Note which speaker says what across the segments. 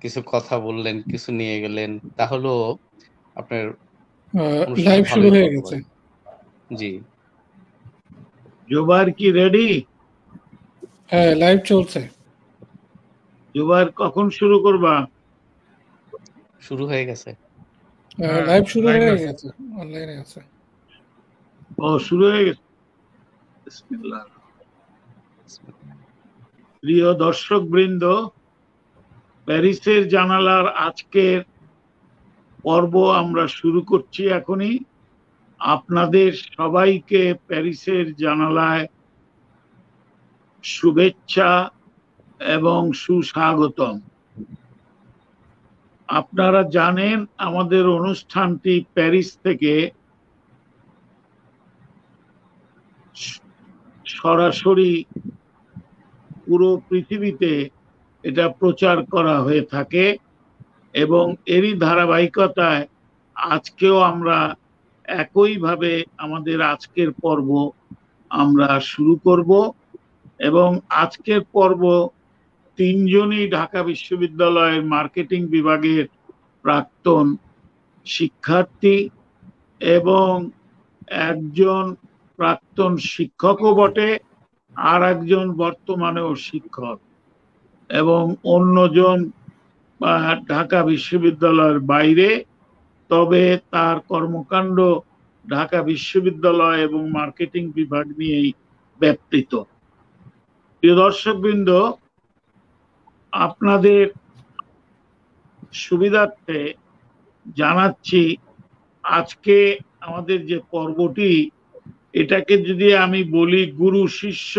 Speaker 1: কিছু কথা বললেন, কিছু নিয়ে গেলেন, তাহলেও আপনার অনুষ্ঠানটা
Speaker 2: লাইভ শুরু
Speaker 1: ভালোই
Speaker 2: হয়ে
Speaker 1: করতে
Speaker 2: গেছে।
Speaker 1: পারে। জি।
Speaker 3: জোবার কি রেডি?
Speaker 2: হ্যাঁ, লাইভ চলছে।
Speaker 3: জোবার কখন শুরু করবা?
Speaker 1: শুরু হয়ে গেছে।
Speaker 2: লাইভ শুরু হয়ে গেছে, অনলাইনে আছে।
Speaker 3: ও, শুরু হয়ে গেছে। বিসমিল্লাহ। প্রিয় দর্শক বৃন্দ, প্যারিসের জানালার আজকের পর্ব আমরা শুরু করছি এখনই। আপনাদের সবাইকে প্যারিসের জানালায় শুভেচ্ছা এবং সুস্বাগতম। আপনারা জানেন আমাদের অনুষ্ঠানটি প্যারিস থেকে সরাসরি পুরো পৃথিবীতে এটা প্রচার করা হয়ে থাকে এবং এরই ধারাবাহিকতায় আজকেও আমরা একইভাবে আমাদের আজকের পর্ব আমরা শুরু করব এবং আজকের পর্ব তিনজনই ঢাকা বিশ্ববিদ্যালয়ের মার্কেটিং বিভাগের প্রাক্তন শিক্ষার্থী এবং একজন প্রাক্তন শিক্ষকও বটে, আর একজন বর্তমানেও শিক্ষক, এবং অন্যজন ঢাকা বিশ্ববিদ্যালয়ের বাইরে, তবে তার কর্মকাণ্ড ঢাকা বিশ্ববিদ্যালয় এবং মার্কেটিং বিভাগ নিয়েই ব্যাপৃত। প্রিয় দর্শকবৃন্দ, আপনাদের সুবিধার্থে জানাচ্ছি আজকে আমাদের যে পর্বটি, এটাকে যদি আমি বলি গুরু শিষ্য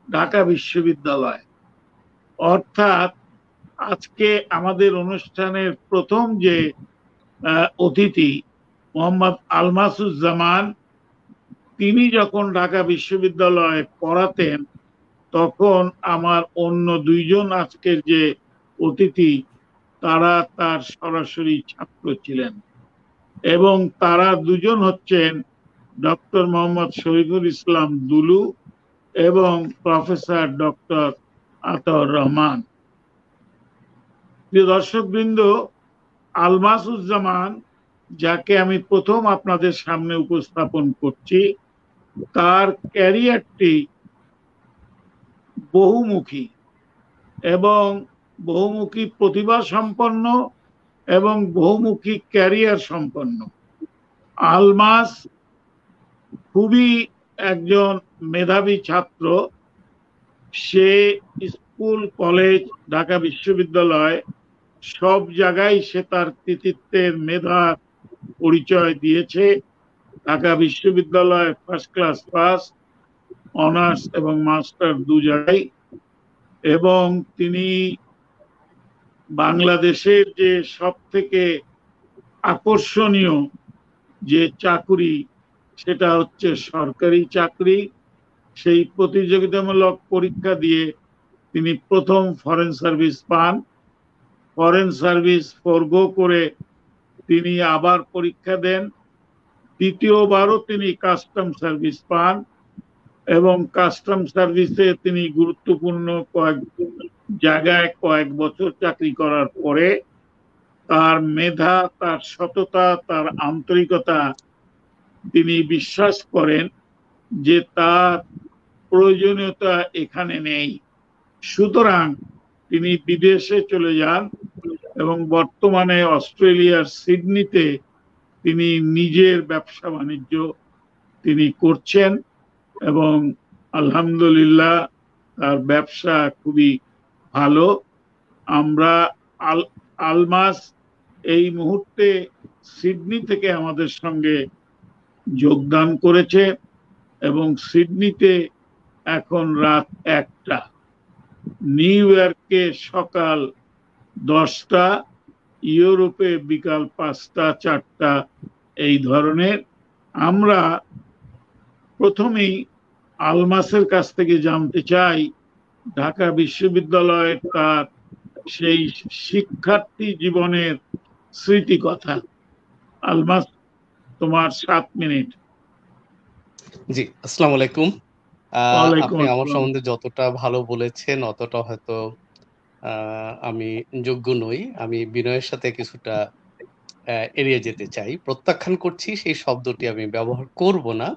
Speaker 3: ঢাকা বিশ্ববিদ্যালয়, অর্থাৎ আজকে আমাদের অনুষ্ঠানের প্রথম যে অতিথি মোহাম্মদ আলমাসুজ্জামান, তিনি যখন ঢাকা বিশ্ববিদ্যালয়ে পড়াতেন তখন আমার অন্য দুইজন আজকের যে অতিথি তারা তার সরাসরি ছাত্র ছিলেন, এবং তারা দুজন হচ্ছেন ডক্টর মোহাম্মদ শহীদুল ইসলাম দুলু এবং প্রফেসর ডক্টর আতাউর রহমান। প্রিয় দর্শকবৃন্দ, আলমাসুজ্জামান, যাকে আমি প্রথম আপনাদের সামনে উপস্থাপন করছি, তার ক্যারিয়ারটি বহুমুখী এবং বহুমুখী প্রতিভা সম্পন্ন এবং বহুমুখী ক্যারিয়ার সম্পন্ন। আলমাস খুবই একজন মেধাবী ছাত্র। সে স্কুল, কলেজ, ঢাকা বিশ্ববিদ্যালয় সব জায়গায় সে তার কৃতিত্বের মেধার পরিচয় দিয়েছে। ঢাকা বিশ্ববিদ্যালয় ফার্স্ট ক্লাস পাস, অনার্স এবং মাস্টার দু জায়গায়, এবং তিনি বাংলাদেশের যে সব থেকে আকর্ষণীয় যে চাকরি, সেটা হচ্ছে সরকারি চাকরি। সেই প্রতিযোগিতামূলক পরীক্ষা দিয়ে তিনি প্রথম ফরেন সার্ভিস পান। ফরেন সার্ভিস ফরগো করে তিনি আবার পরীক্ষা দেন। দ্বিতীয়বারও তিনি কাস্টম সার্ভিস পান এবং কাস্টম সার্ভিসে তিনি গুরুত্বপূর্ণ কয়েক জায়গায় কয়েক বছর চাকরি করার পরে তার মেধা, তার সততা, তার আন্তরিকতা, তিনি বিশ্বাস করেন যে তার প্রয়োজনীয়তা এখানে নেই, সুতরাং তিনি বিদেশে চলে যান এবং বর্তমানে অস্ট্রেলিয়ার সিডনিতে তিনি নিজের ব্যবসা বাণিজ্য তিনি করছেন এবং আলহামদুলিল্লাহ তার ব্যবসা খুবই ভালো। আমরা আলমাস এই মুহূর্তে সিডনি থেকে আমাদের সঙ্গে যোগদান করেছে এবং সিডনিতে এখন রাত 1টা, নিউ ইয়র্কে সকাল 10টা, ইউরোপে বিকাল 5টা 4টা, এই ধরনের। আমরা প্রথমেই আলমাসের কাছ থেকে জানতে চাই ঢাকা বিশ্ববিদ্যালয়ের তার সেই শিক্ষার্থী জীবনের স্মৃতি কথা। আলমাস, তোমার 7 মিনিট।
Speaker 1: জি, আসসালামু আলাইকুম।
Speaker 3: ওয়ালাইকুম
Speaker 1: আপনি আমার
Speaker 3: আসসালাম।
Speaker 1: সম্বন্ধে যতটা ভালো বলেছেন অতটা হয়তো আমি যোগ্য নই। আমি বিনয়ের সাথে কিছুটা এড়িয়ে যেতে চাই। প্রত্যাখ্যান করছি সেই শব্দটি আমি ব্যবহার করব না।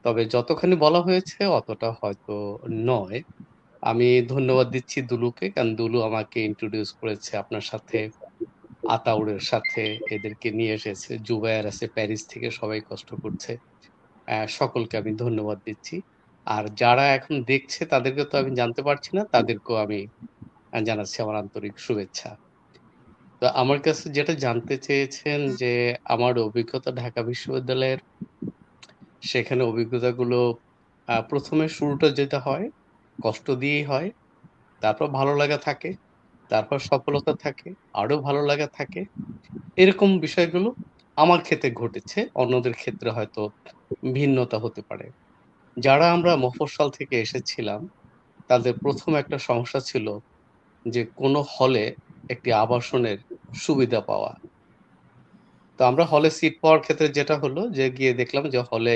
Speaker 1: তবে যতখানি বলা হয়েছে অতটা হয়তো নয়। আমি ধন্যবাদ দিচ্ছি দুলুকে। কারণ দুলু আমাকে ইন্ট্রোডিউস করেছে আপনার সাথে, আতাউরের সাথে, এদেরকে নিয়ে এসেছে। জুবায়ের আছে প্যারিস থেকে, সবাই কষ্ট করছে। সকলকে আমি ধন্যবাদ দিচ্ছি। আর যারা এখন দেখছে তাদেরকে তো আমি জানতে পারছি না। তাদেরকেও আমি জানাচ্ছি আমার আন্তরিক শুভেচ্ছা। তো আমার কাছে যেটা জানতে চেয়েছেন যে আমার অভিজ্ঞতা ঢাকা বিশ্ববিদ্যালয়ের, সেখানে অভিজ্ঞতাগুলো ১ম এ শুরুটা যেটা হয়, কষ্ট দিয়েই হয়। তারপর ভালো লাগা থাকে, তারপর সফলতা থাকে, আরো ভালো লাগা থাকে। এরকম বিষয়গুলো আমার ক্ষেত্রে ঘটেছে। অন্যদের ক্ষেত্রে হয়তো ভিন্নতা হতে পারে। যারা আমরা মফস্বল থেকে এসেছিলাম, তাদের ১ম একটা সমস্যা ছিল যে কোনো হলে একটি আবাসনের সুবিধা পাওয়া। তো আমরা হলে সিট পাওয়ার ক্ষেত্রে যেটা হলো যে গিয়ে দেখলাম যে হলে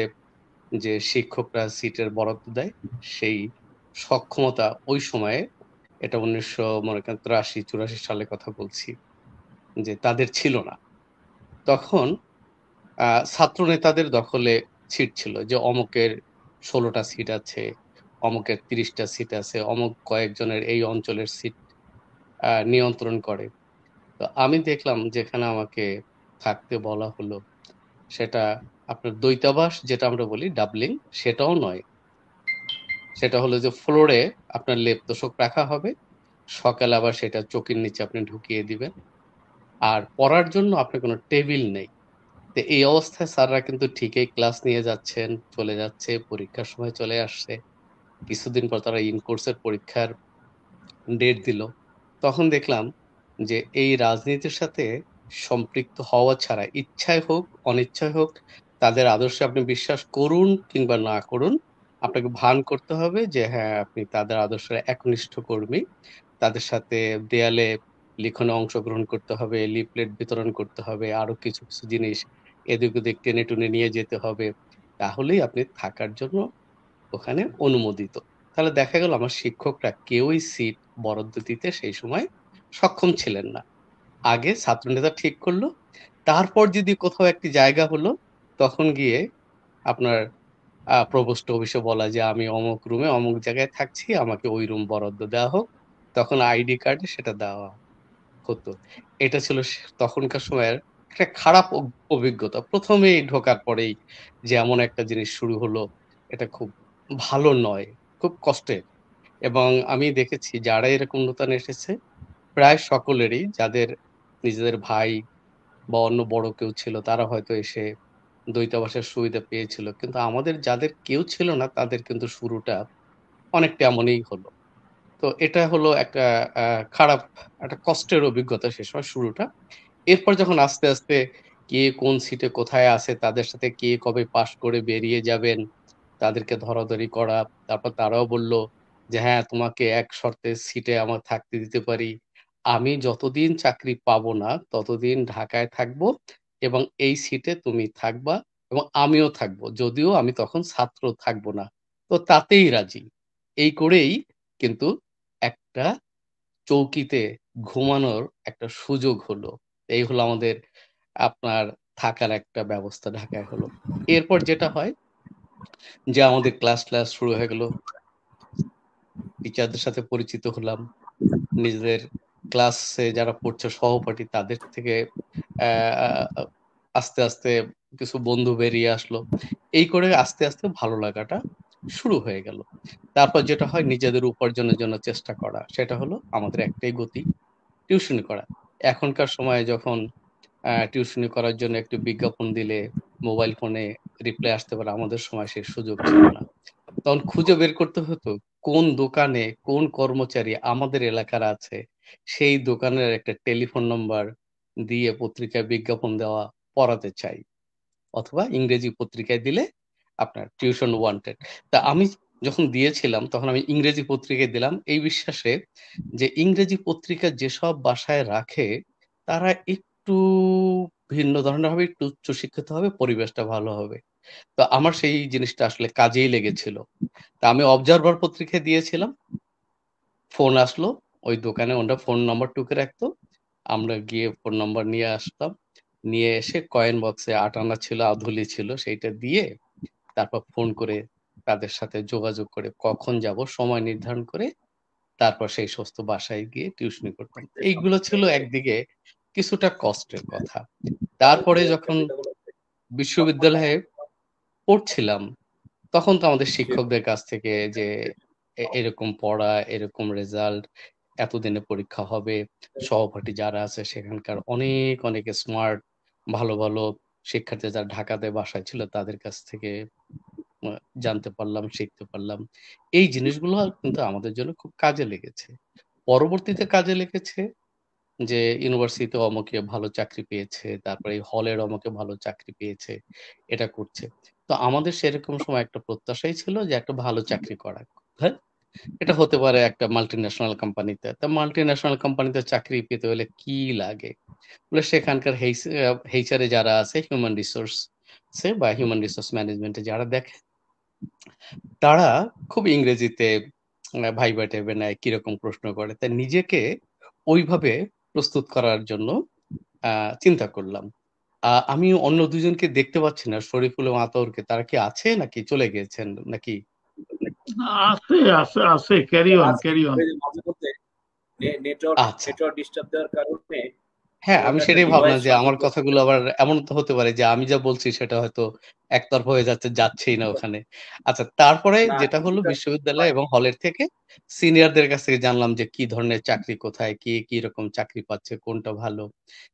Speaker 1: যে শিক্ষকরা সিটের বরাদ্দ দেয়, সেই সক্ষমতা ওই সময়ে, এটা ১৯০০ মনে করেন ৮৩-৮৪ সালের কথা বলছি, যে তাদের ছিল না। তখন ছাত্র নেতাদের দখলে সিট ছিল যে অমুকের ১৬ টা সিট আছে, অমুকের ৩০ টা সিট আছে, অমুক কয়েকজনের এই অঞ্চলের সিট নিয়ন্ত্রণ করে। তো আমি দেখলাম যেখানে আমাকে থাকতে বলা হলো, সেটা আপনার দ্বৈতাবাস যেটা আমরা বলি ডাবলিং, সেটাও নয়। সেটা হলো যে ফ্লোরে আপনার লেপ তোশক রাখা হবে। সকালে আবার সেটা চৌকির নিচে আপনি ঢুকিয়ে দিবেন। আর পড়ার জন্য আপনার কোনো টেবিল নেই। তো এই অবস্থায় স্যাররা কিন্তু ঠিকই ক্লাস নিয়ে যাচ্ছেন, চলে যাচ্ছে, পরীক্ষার সময় চলে আসছে। কিছুদিন পর তারা ইন কোর্সের পরীক্ষার ডেট দিল। তখন দেখলাম যে এই রাজনীতির সাথে সম্পৃক্ত হওয়া ছাড়া, ইচ্ছায় হোক, অনিচ্ছায় হোক, তাদের আদর্শে আপনি বিশ্বাস করুন কিংবা না করুন, আপনাকে ভান করতে হবে যে হ্যাঁ, আপনি তাদের আদর্শের একনিষ্ঠ কর্মী। তাদের সাথে দেয়ালে লিখনে অংশগ্রহণ করতে হবে, লিফলেট বিতরণ করতে হবে, আরো কিছু, কিছু জিনিস এদিক ওদিক টেনে টুনে নিয়ে যেতে হবে। তাহলেই আপনি থাকার জন্য ওখানে অনুমোদিত। তাহলে দেখা গেল আমার শিক্ষকরা কেউই সিট বরাদ্দ দিতে সেই সময় সক্ষম ছিলেন না। আগে ছাত্রনেতা ঠিক করল। তারপর যদি কোথাও একটি জায়গা হলো, তখন গিয়ে আপনার প্রভোস্ট অফিসে বলা যে, "আমি অমুক রুমে অমুক জায়গায় থাকছি, আমাকে ওই রুম বরাদ্দ দেওয়া হোক।" তখন আইডি কার্ডে সেটা দেওয়া হতো। এটা ছিল তখনকার সময়ের একটা খারাপ অভিজ্ঞতা। ১ম এই ঢোকার পরেই যে এমন একটা জিনিস শুরু হলো, এটা খুব ভালো নয়, খুব কষ্টের। এবং আমি দেখেছি যারা এরকম নূতন এসেছে, প্রায় সকলেরই, যাদের নিজেদের ভাই বা অন্য বড় কেউ ছিল, তারা হয়তো এসে দ্বৈতাবাসের সুবিধা পেয়েছিল। কিন্তু আমাদের যাদের কেউ ছিল না, তাদের কিন্তু শুরুটা অনেকটা এমনই হলো। তো এটা হলো একটা আ খারাপ, একটা কষ্টের অভিজ্ঞতা সে সময় শুরুটা। এরপর যখন আস্তে, আস্তে কে কোন সিটে কোথায় আছে, তাদের সাথে কে কবে পাস করে বেরিয়ে যাবেন, তাদেরকে ধরাধরি করা। তারপর তারাও বলল যে, "হ্যাঁ, তোমাকে এক শর্তে সিটে আমার থাকতে দিতে পারি। আমি যতদিন চাকরি পাবো না, ততদিন ঢাকায় থাকবো এবং এই সিটে তুমি থাকবা এবং আমিও থাকবো। যদিও আমি তখন ছাত্র থাকবো না।" তো তাতেই রাজি। এই করেই কিন্তু একটা চৌকিতে ঘুমানোর একটা সুযোগ হলো। এই হলো আমাদের আপনার থাকার একটা ব্যবস্থা ঢাকায় হলো। এরপর যেটা হয় যে আমাদের ক্লাস-টলাস শুরু হয়ে গেল। টিচারদের সাথে পরিচিত হলাম। নিজেদের ক্লাসে যারা পড়ছে সহপাঠী, তাদের থেকে অ্যা আ আ আস্তে, আস্তে কিছু বন্ধু বেরিয়ে আসলো। এই করে আস্তে, আস্তে ভালো লাগাটা শুরু হয়ে গেল। তারপর যেটা হয় নিজেদের উপার্জনের জন্য চেষ্টা করা। সেটা হলো আমাদের একটাই গতি, টিউশনি করা। এখনকার সময়ে যখন টিউশনি করার জন্য একটু বিজ্ঞাপন দিলে মোবাইল ফোনে রিপ্লাই আসতে পারে, আমাদের সময় সেই সুযোগ ছিল না। তখন খুঁজে বের করতে হতো কোন দোকানে কোন কর্মচারী আমাদের এলাকার আছে, সেই দোকানের একটা টেলিফোন নাম্বার দিয়ে পত্রিকায় বিজ্ঞাপন দেওয়া, পড়াতে চাই। অথবা ইংরেজি পত্রিকায় দিলে আপনার টিউশন ওয়ান্টেড। তা আমি যখন দিয়েছিলাম তখন আমি ইংরেজি পত্রিকায় দিলাম এই বিশ্বাসে যে ইংরেজি পত্রিকা যেসব বাসায় রাখে তারা একটু ভিন্ন ধরনের হবে, একটু উচ্চশিক্ষিত হবে, পরিবেশটা ভালো হবে। তো আমার সেই জিনিসটা আসলে কাজেই লেগেছিল। তা আমি অবজারভার পত্রিকায় দিয়েছিলাম। ফোন আসলো। ওই দোকানে ওনারা ফোন নাম্বার টুকে রাখতো, আমরা গিয়ে ফোন নাম্বার নিয়ে আসতাম, নিয়ে এসে কয়েন বক্সে ৮ আনা ছিল, আধুলি ছিল, সেইটা দিয়ে তারপর ফোন করে তাদের সাথে যোগাযোগ করে কখন যাব সময় নির্ধারণ করে তারপর সেই সমস্ত বাসায় গিয়ে টিউশনি করতাম। এইগুলো ছিল একদিকে কিছুটা কষ্টের কথা। তারপরে যখন বিশ্ববিদ্যালয়ে পড়ছিলাম, তখন তো আমাদের শিক্ষকদের কাছ থেকে যে এরকম পড়া, এরকম রেজাল্ট, এতদিনে পরীক্ষা হবে, সহপাঠী যারা আছে সেখানকার অনেক অনেক স্মার্ট ভালো ভালো শিক্ষার্থী যারা ঢাকাতে বাসায় ছিল তাদের কাছ থেকে জানতে পারলাম, শিখতে পারলাম। এই জিনিসগুলো কিন্তু আমাদের জন্য খুব কাজে লেগেছে। পরবর্তীতে কাজে লেগেছে যে ইউনিভার্সিটিতে অমুকে ভালো চাকরি পেয়েছে, তারপরে এই হলের অমুকে ভালো চাকরি পেয়েছে, এটা করছে। তো আমাদের সেরকম সময় একটা প্রত্যাশাই ছিল যে একটা ভালো চাকরি করা। হ্যাঁ? এটা হতে পারে একটা মাল্টিন্যাশনাল কোম্পানিতে। তা মাল্টিন্যাশনাল কোম্পানিতে চাকরি পেতে হলে কি লাগে? বলে সেখানকার HR এ যারা আছে হিউম্যান রিসোর্স বা হিউম্যান রিসোর্স ম্যানেজমেন্টে যারা দেখে তারা খুব ইংরেজিতে ভাইবা টাইপের নেয়, কিরকম প্রশ্ন করে। তাই নিজেকে ওইভাবে প্রস্তুত করার জন্য চিন্তা করলাম। আমি অন্য ২ জনকে দেখতে পাচ্ছি না, শরীফুল এবং আতাউরকে। তারা কি আছে নাকি চলে গিয়েছেন নাকি?
Speaker 3: আছে আছে আছে, ক্যারি অন ক্যারি অন।
Speaker 4: মাঝে মধ্যে নেটওয়ার্ক
Speaker 1: আচ্ছা।
Speaker 4: ডিস্টার্ব দেওয়ার কারণে
Speaker 1: হ্যাঁ, আমি সেটাই ভাবলাম যে আমার কথাগুলো আবার এমন তো হতে পারে যে আমি যা বলছি সেটা হয়তো একতরফা হয়ে যাচ্ছে, যাচ্ছেই না ওখানে। আচ্ছা, তারপরে যেটা হলো বিশ্ববিদ্যালয় এবং হলের থেকে সিনিয়রদের কাছ থেকে জানলাম যে কি ধরনের চাকরি কোথায়, কে কি রকম চাকরি পাচ্ছে, কোনটা ভালো।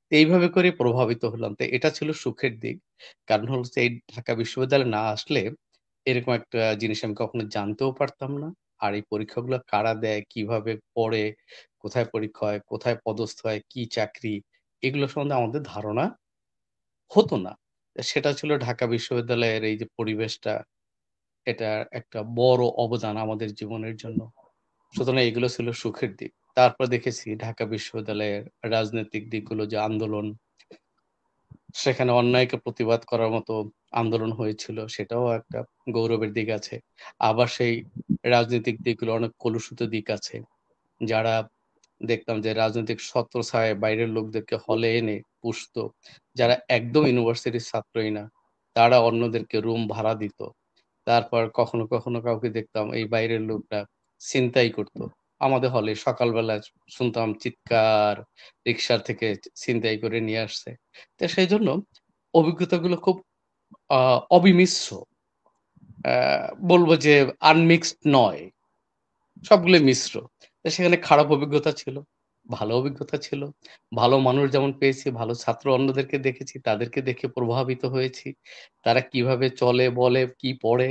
Speaker 1: তো এইভাবে করে প্রভাবিত হলাম। তো এটা ছিল সুখের দিক। কারণ হচ্ছে এই ঢাকা বিশ্ববিদ্যালয়ে না আসলে এরকম একটা জিনিস আমি কখনো জানতেও পারতাম না। আর এই পরীক্ষাগুলো কারা দেয়, কিভাবে পড়ে, কোথায় পরীক্ষা হয়, কোথায় পদস্থ হয়, কি চাকরি, এগুলো সম্বন্ধে আমাদের ধারণা হতো না। সেটা ছিল ঢাকা বিশ্ববিদ্যালয়ের এই যে পরিবেশটা, এটা একটা বড় অবদান আমাদের জীবনের জন্য। সুতরাং এগুলো ছিল সুখের দিক। তারপর দেখেছি ঢাকা বিশ্ববিদ্যালয়ের রাজনৈতিক দিকগুলো যে আন্দোলন, সেখানে অন্যায়কে প্রতিবাদ করার মতো আন্দোলন হয়েছিল, সেটাও একটা গৌরবের দিক আছে। আবার সেই রাজনৈতিক দিকগুলো অনেক কলুষিত দিক আছে। যারা দেখতাম যে রাজনৈতিক ছত্রছায়ায় বাইরের লোকদেরকে হলে এনে পুষতো। যারা একদম ইউনিভার্সিটির ছাত্রই না, তারা অন্যদেরকে রুম ভাড়া দিত। তারপর কখনো কখনো কাউকে দেখতাম এই বাইরের লোকরা ছিনতাই করত। আমাদের হলে সকালবেলা শুনতাম চিৎকার, রিক্সার থেকে ছিনতাই করে নিয়ে আসছে। তো সেইজন্য অভিজ্ঞতাগুলো খুব অবিমিশ্র। আ বলব যে আনমিক্সড নয়। সবগুলোই মিশ্র। তো সেখানে খারাপ অভিজ্ঞতা ছিল, ভালো অভিজ্ঞতা ছিল। ভালো মানুষ যেমন পেয়েছি, ভালো ছাত্র অন্যদেরকে দেখেছি, তাদেরকে দেখে প্রভাবিত হয়েছি। তারা কিভাবে চলে, বলে, কি পড়ে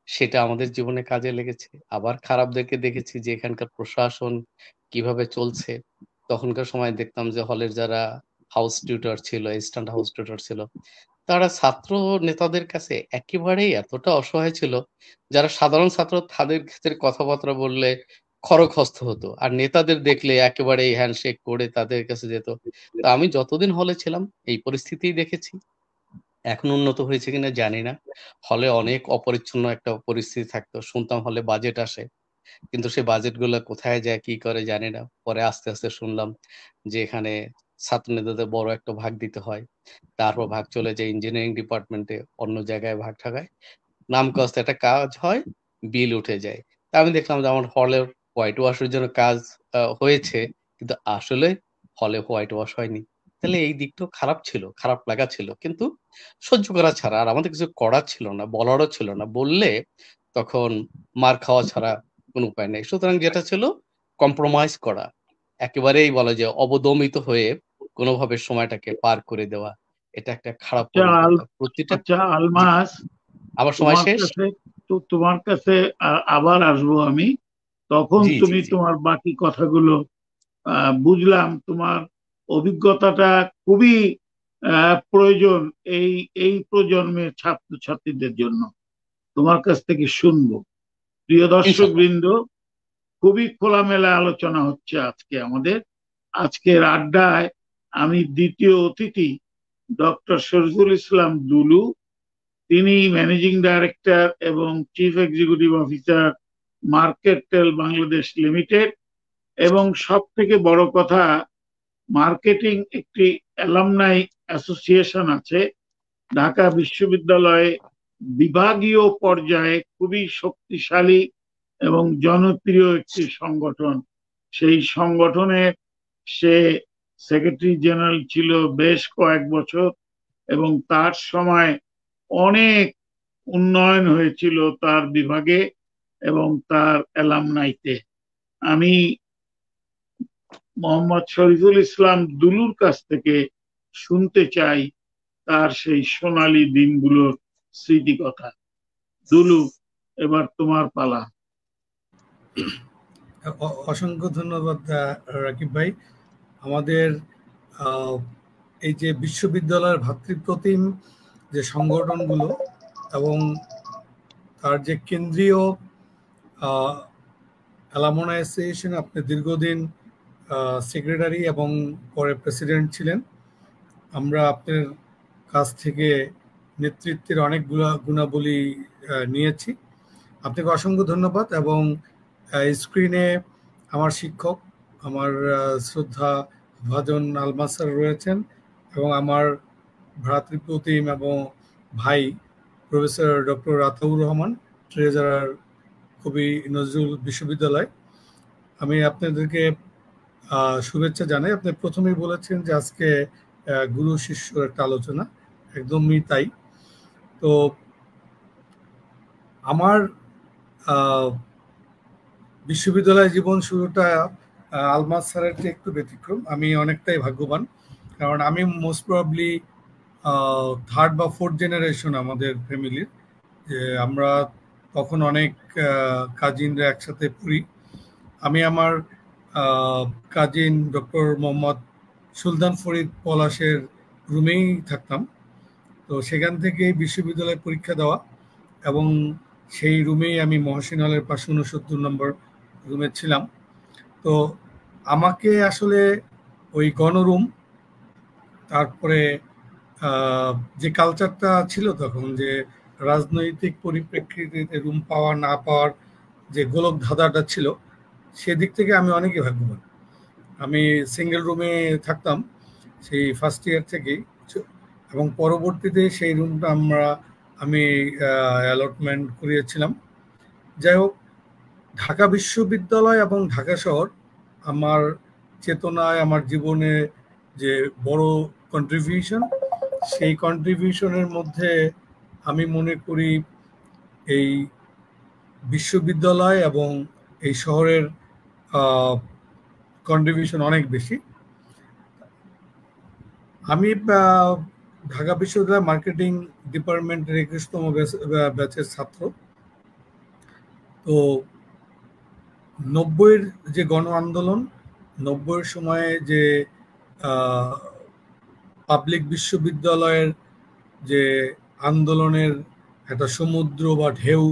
Speaker 1: সেটা আমাদের জীবনে কাজে লেগেছে। আবার খারাপদেরকে দেখেছি যে এখানকার প্রশাসন কিভাবে চলছে। তখনকার সময় দেখতাম যে হলের যারা হাউস টিউটর ছিল, অ্যাসিস্ট্যান্ট হাউস টিউটর ছিল, তারা ছাত্র নেতাদের কাছে একেবারেই এতটা অসহায় ছিল, যারা সাধারণ ছাত্র তাদের ক্ষেত্রে কথাবার্তা বললে খড়গহস্ত হতো। আর নেতাদের দেখলে একেবারেই হ্যান্ডশেক করে তাদের কাছে যেত। তো আমি যতদিন হলে ছিলাম এই পরিস্থিতিই দেখেছি। এখন উন্নত হয়েছে কিনা জানি না। হলে অনেক অপরিচ্ছন্ন একটা পরিস্থিতি থাকতো। শুনতাম হলে বাজেট আসে। কিন্তু সেই বাজেটগুলা কোথায় যায়, কি করে জানি না। পরে আস্তে আস্তে শুনলাম যে এখানে ছাত্রনেতাদের বড় একটা ভাগ দিতে হয়। তারপর ভাগ চলে যায় ইঞ্জিনিয়ারিং ডিপার্টমেন্টে, অন্য জায়গায় ভাগ ঠাগায়। নামকাওস্তে একটা কাজ হয়, বিল উঠে যায়। তা আমি দেখলাম যে আমার হলের হোয়াইট ওয়াশ এর জন্য কাজ হয়েছে। কিন্তু আসলে হলে হোয়াইট ওয়াশ হয়নি। তাহলে এই দিকটাও খারাপ ছিল, খারাপ লাগা ছিল। কিন্তু সহ্য করা ছাড়া আর আমাদের কিছু করার ছিল না, বলারও ছিল না। বললে তখন মার খাওয়া ছাড়া কোন উপায় নেই। সুতরাং যেটা ছিল কম্প্রোমাইজ করা। একেবারেই বলা যায় অবদমিত হয়ে কোনভাবে সময়টাকে পার করে দেওয়া। এটা একটা খারাপ অভিজ্ঞতা। প্রতিটা
Speaker 3: আচ্ছা আলমাস,
Speaker 1: আমার সময়
Speaker 3: তোমার
Speaker 1: শেষ?
Speaker 3: কাছে তোমার কাছে আবার আসবো আমি, তখন
Speaker 1: জি, জি,
Speaker 3: তুমি
Speaker 1: জি।
Speaker 3: তোমার বাকি কথাগুলো বুঝলাম। তোমার অভিজ্ঞতাটা খুবই প্রয়োজন এই এই প্রজন্মের ছাত্রছাত্রীদের জন্য। তোমার কাছ থেকে শুনবো। প্রিয় দর্শক
Speaker 1: ইনশাআল্লাহ।
Speaker 3: বৃন্দ, খুবই খোলামেলা আলোচনা হচ্ছে আজকে আমাদের। আজকের আড্ডায় আমি দ্বিতীয় অতিথি ডক্টর শরীফুল ইসলাম দুলু। তিনি ম্যানেজিং ডাইরেক্টর এবং chief executive officer Marketel Bangladesh limited. এবং সব থেকে বড় কথা, মার্কেটিং একটি অ্যালামনাই অ্যাসোসিয়েশন আছে ঢাকা বিশ্ববিদ্যালয়ে, বিভাগীয় পর্যায়ে খুবই শক্তিশালী এবং জনপ্রিয় একটি সংগঠন। সেই সংগঠনের সে সেক্রেটারি জেনারেল ছিল বেশ কয়েক বছর, এবং তার সময় অনেক উন্নয়ন হয়েছিল তার বিভাগে এবং তার অ্যালামনাইতে। আমি মোহাম্মদ শরীফুল ইসলাম দুলুর কাছ থেকে শুনতে চাই তার সেই সোনালী দিনগুলোর স্মৃতিকথা। দুলু, এবার তোমার পালা।
Speaker 5: অসংখ্য ধন্যবাদ রাকিব ভাই। আমাদের এই যে বিশ্ববিদ্যালয়ের ভাতৃপ্রতিম যে সংগঠনগুলো এবং তার যে কেন্দ্রীয় অ্যালামনাই অ্যাসোসিয়েশন, আপনি দীর্ঘদিন সেক্রেটারি এবং পরে প্রেসিডেন্ট ছিলেন। আমরা আপনার কাছ থেকে নেতৃত্বের অনেক গুণাবলী নিয়েছি। আপনাকে অসংখ্য ধন্যবাদ। এবং স্ক্রিনে আমার শিক্ষক, আমার শ্রদ্ধা ভাজন আলমাস স্যার রয়েছেন, এবং আমার ভ্রাতৃপ্রতিম এবং ভাই professor doctor Ataur Rahman, treasurer কবি নজরুল বিশ্ববিদ্যালয়। আমি আপনাদেরকে শুভেচ্ছা জানাই। আপনি প্রথমেই বলেছেন যে আজকে গুরু শিষ্য একটা আলোচনা, একদমই তাই। তো আমার বিশ্ববিদ্যালয় জীবন শুরুটা আলমাস স্যারের চেয়ে একটু ব্যতিক্রম। আমি অনেকটাই ভাগ্যবান, কারণ আমি মোস্ট প্রবাবলি থার্ড বা ফোর্থ জেনারেশন আমাদের ফ্যামিলির। যে আমরা তখন অনেক কাজিনরা একসাথে পড়ি। আমি আমার কাজিন ডক্টর মোহাম্মদ সুলতান ফরিদ পলাশের রুমেই থাকতাম। তো সেখান থেকেই বিশ্ববিদ্যালয়ে পরীক্ষা দেওয়া, এবং সেই রুমেই আমি মহসিন হলের 569 নম্বর রুমে ছিলাম। তো আমাকে আসলে ওই গণরুম, তারপরে যে কালচারটা ছিল তখন, যে রাজনৈতিক পরিপ্রেক্ষিতে রুম পাওয়া না পাওয়ার যে গোলক ধাঁধাটা ছিল, সেদিক থেকে আমি অনেকই ভাগ্যবান। আমি সিঙ্গেল রুমে থাকতাম সেই ফার্স্ট ইয়ার থেকেই, এবং পরবর্তীতে সেই রুমটা আমি অ্যালটমেন্ট করিয়েছিলাম। যাই হোক, ঢাকা বিশ্ববিদ্যালয় এবং ঢাকা শহর আমার চেতনায়, আমার জীবনে যে বড় কন্ট্রিবিউশন, সেই কন্ট্রিবিউশনের মধ্যে আমি মনে করি এই বিশ্ববিদ্যালয় এবং এই শহরের কন্ট্রিবিউশন অনেক বেশি। আমি ঢাকা বিশ্ববিদ্যালয় মার্কেটিং ডিপার্টমেন্টের 21তম ব্যাচের ছাত্র। তো 90-এর যে গণ আন্দোলন, 90-এর সময়ে যে পাবলিক বিশ্ববিদ্যালয়ের যে আন্দোলনের একটা সমুদ্র বা ঢেউ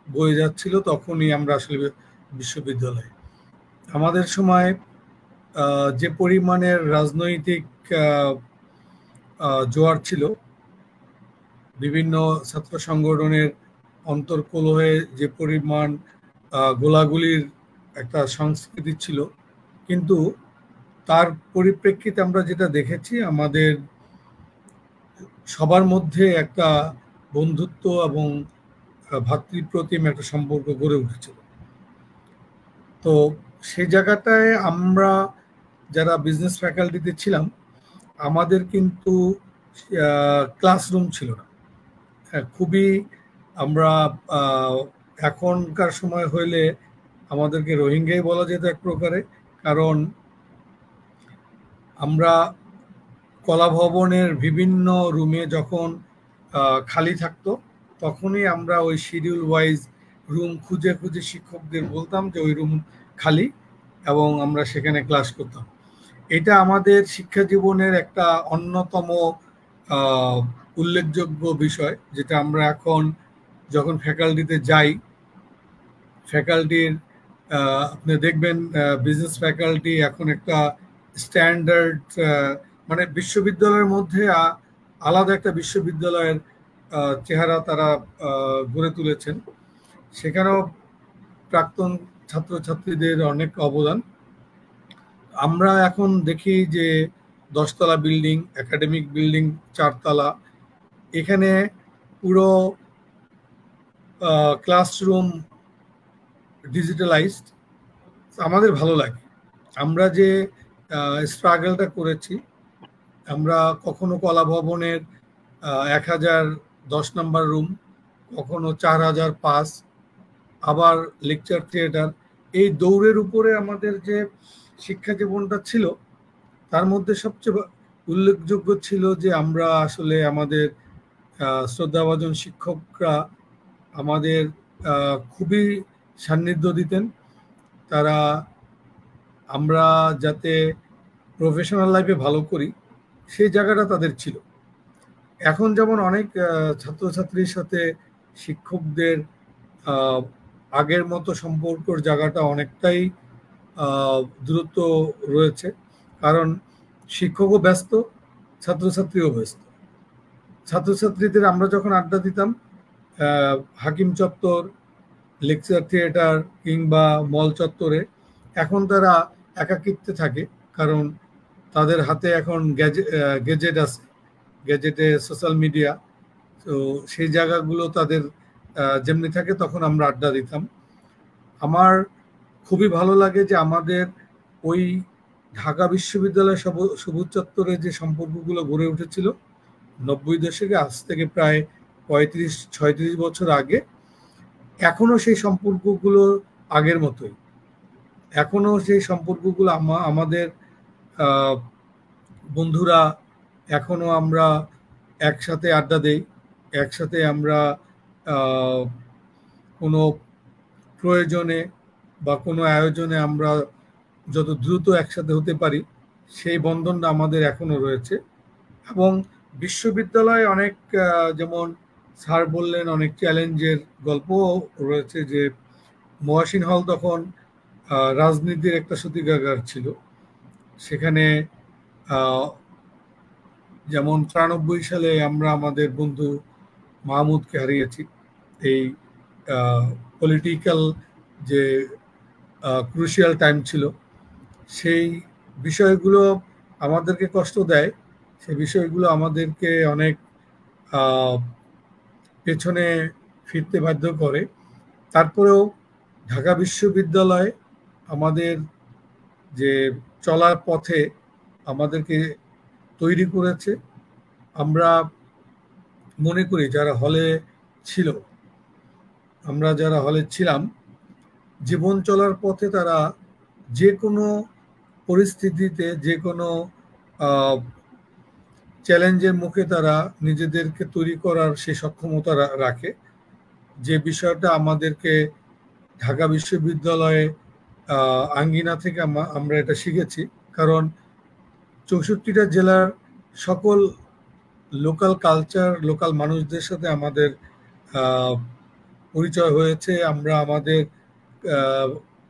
Speaker 5: বয়ে যাচ্ছিল, তখনই আমরা আসলে বিশ্ববিদ্যালয়, আমাদের সময় যে পরিমাণের রাজনৈতিক জোয়ার ছিল, বিভিন্ন ছাত্র সংগঠনের অন্তর্কলহে যে পরিমাণ গোলাগুলির একটা সংস্কৃতি ছিল, কিন্তু তার পরিপ্রেক্ষিতে আমরা যেটা দেখেছি, আমাদের সবার মধ্যে একটা বন্ধুত্ব এবং ভাতৃপ্রতিম একটা সম্পর্ক গড়ে উঠেছিল। তো সেই জায়গাটায় আমরা যারা বিজনেস ফ্যাকাল্টিতে ছিলাম, আমাদের কিন্তু ক্লাসরুম ছিল না। খুবই আমরা এখনকার সময় হইলে আমাদেরকে রোহিঙ্গাই বলা যেত এক প্রকারে, কারণ আমরা কলা ভবনের বিভিন্ন রুমে যখন খালি থাকতো, তখনই আমরা ওই শিডিউল ওয়াইজ রুম খুঁজে খুঁজে শিক্ষকদের বলতাম যে ওই রুম খালি, এবং আমরা সেখানে ক্লাস করতাম। এটা আমাদের শিক্ষা জীবনের একটা অন্যতম উল্লেখযোগ্য বিষয়, যেটা আমরা এখন যখন ফ্যাকাল্টিতে যাই, ফ্যাকাল্টির আপনি দেখবেন বিজনেস ফ্যাকাল্টি এখন একটা স্ট্যান্ডার্ড, মানে বিশ্ববিদ্যালয়ের মধ্যে আলাদা একটা বিশ্ববিদ্যালয়ের চেহারা তারা গড়ে তুলেছেন। সেখানেও প্রাক্তন ছাত্রছাত্রীদের অনেক অবদান। আমরা এখন দেখি যে 10তলা বিল্ডিং, একাডেমিক বিল্ডিং 4তলা, এখানে পুরো ক্লাসরুম ডিজিটালাইজড। আমাদের ভালো লাগে। আমরা যে স্ট্রাগলটা করেছি, আমরা কখনো কলা ভবনের 1010 নম্বর রুম, কখনো 4005, আবার লেকচার থিয়েটার, এই দৌড়ের উপরে আমাদের যে শিক্ষা জীবনটা ছিল, তার মধ্যে সবচেয়ে উল্লেখযোগ্য ছিল যে আমরা আসলে আমাদের শ্রদ্ধাভাজন শিক্ষকরা আমাদের খুবই সান্নিধ্য দিতেন। তারা আমরা যাতে প্রফেশনাল লাইফে ভালো করি সেই জায়গাটা তাদের ছিল। এখন যেমন অনেক ছাত্রছাত্রীর সাথে শিক্ষকদের আগের মতো সম্পর্কর জায়গাটা অনেকটাই দূরত্ব রয়েছে, কারণ শিক্ষকও ব্যস্ত, ছাত্রছাত্রীও ব্যস্ত। ছাত্রছাত্রীদের আমরা যখন আড্ডা দিতাম হাকিম চত্বর, লেকচার থিয়েটার কিংবা মল চত্বরে, এখন তারা একাকিত্বে থাকে, কারণ তাদের হাতে এখন গ্যাজেট আছে, গ্যাজেটে সোশ্যাল মিডিয়া, তো সেই জায়গাগুলো তাদের যেমনি থাকে তখন আমরা আড্ডা দিতাম। আমার খুবই ভালো লাগে যে আমাদের ওই ঢাকা বিশ্ববিদ্যালয় সবুজ চত্বরে যে সম্পর্কগুলো গড়ে উঠেছিল 90 দশকে, আজ থেকে প্রায় 35-36 বছর আগে, এখনো সেই সম্পর্কগুলো আগের মতোই। এখনো সেই সম্পর্কগুলো আমাদের বন্ধুরা, এখনো আমরা একসাথে আড্ডা দেই, একসাথে আমরা কোনো প্রয়োজনে বা কোনো আয়োজনে আমরা যত দ্রুত একসাথে হতে পারি, সেই বন্ধনটা আমাদের এখনো রয়েছে। এবং বিশ্ববিদ্যালয়ে অনেক, যেমন স্যার বললেন, অনেক চ্যালেঞ্জের গল্পও রয়েছে। যে মহাসিন হল তখন রাজনীতির একটা সূতিকাগার ছিল। সেখানে যেমন 93 সালে আমরা আমাদের বন্ধু মাহমুদকে হারিয়েছি। এই পলিটিক্যাল যে ক্রুশিয়াল টাইম ছিল, সেই বিষয়গুলো আমাদেরকে কষ্ট দেয়, সেই বিষয়গুলো আমাদেরকে অনেক পেছনে ফিরতে বাধ্য করে। তারপরেও ঢাকা বিশ্ববিদ্যালয় আমাদের যে চলার পথে আমাদেরকে তৈরি করেছে। আমরা মনে করি যারা হলে ছিল, আমরা যারা হলে ছিলাম, জীবন চলার পথে তারা যে কোনো পরিস্থিতিতে, যে কোনো চ্যালেঞ্জের মুখে তারা নিজেদেরকে তৈরি করার সেই সক্ষমতা রাখে। যে বিষয়টা আমাদেরকে ঢাকা বিশ্ববিদ্যালয়ে আঙ্গিনা থেকে আমরা এটা শিখেছি। কারণ 64টা জেলার সকল লোকাল কালচার, লোকাল মানুষদের সাথে আমাদের পরিচয় হয়েছে। আমরা আমাদের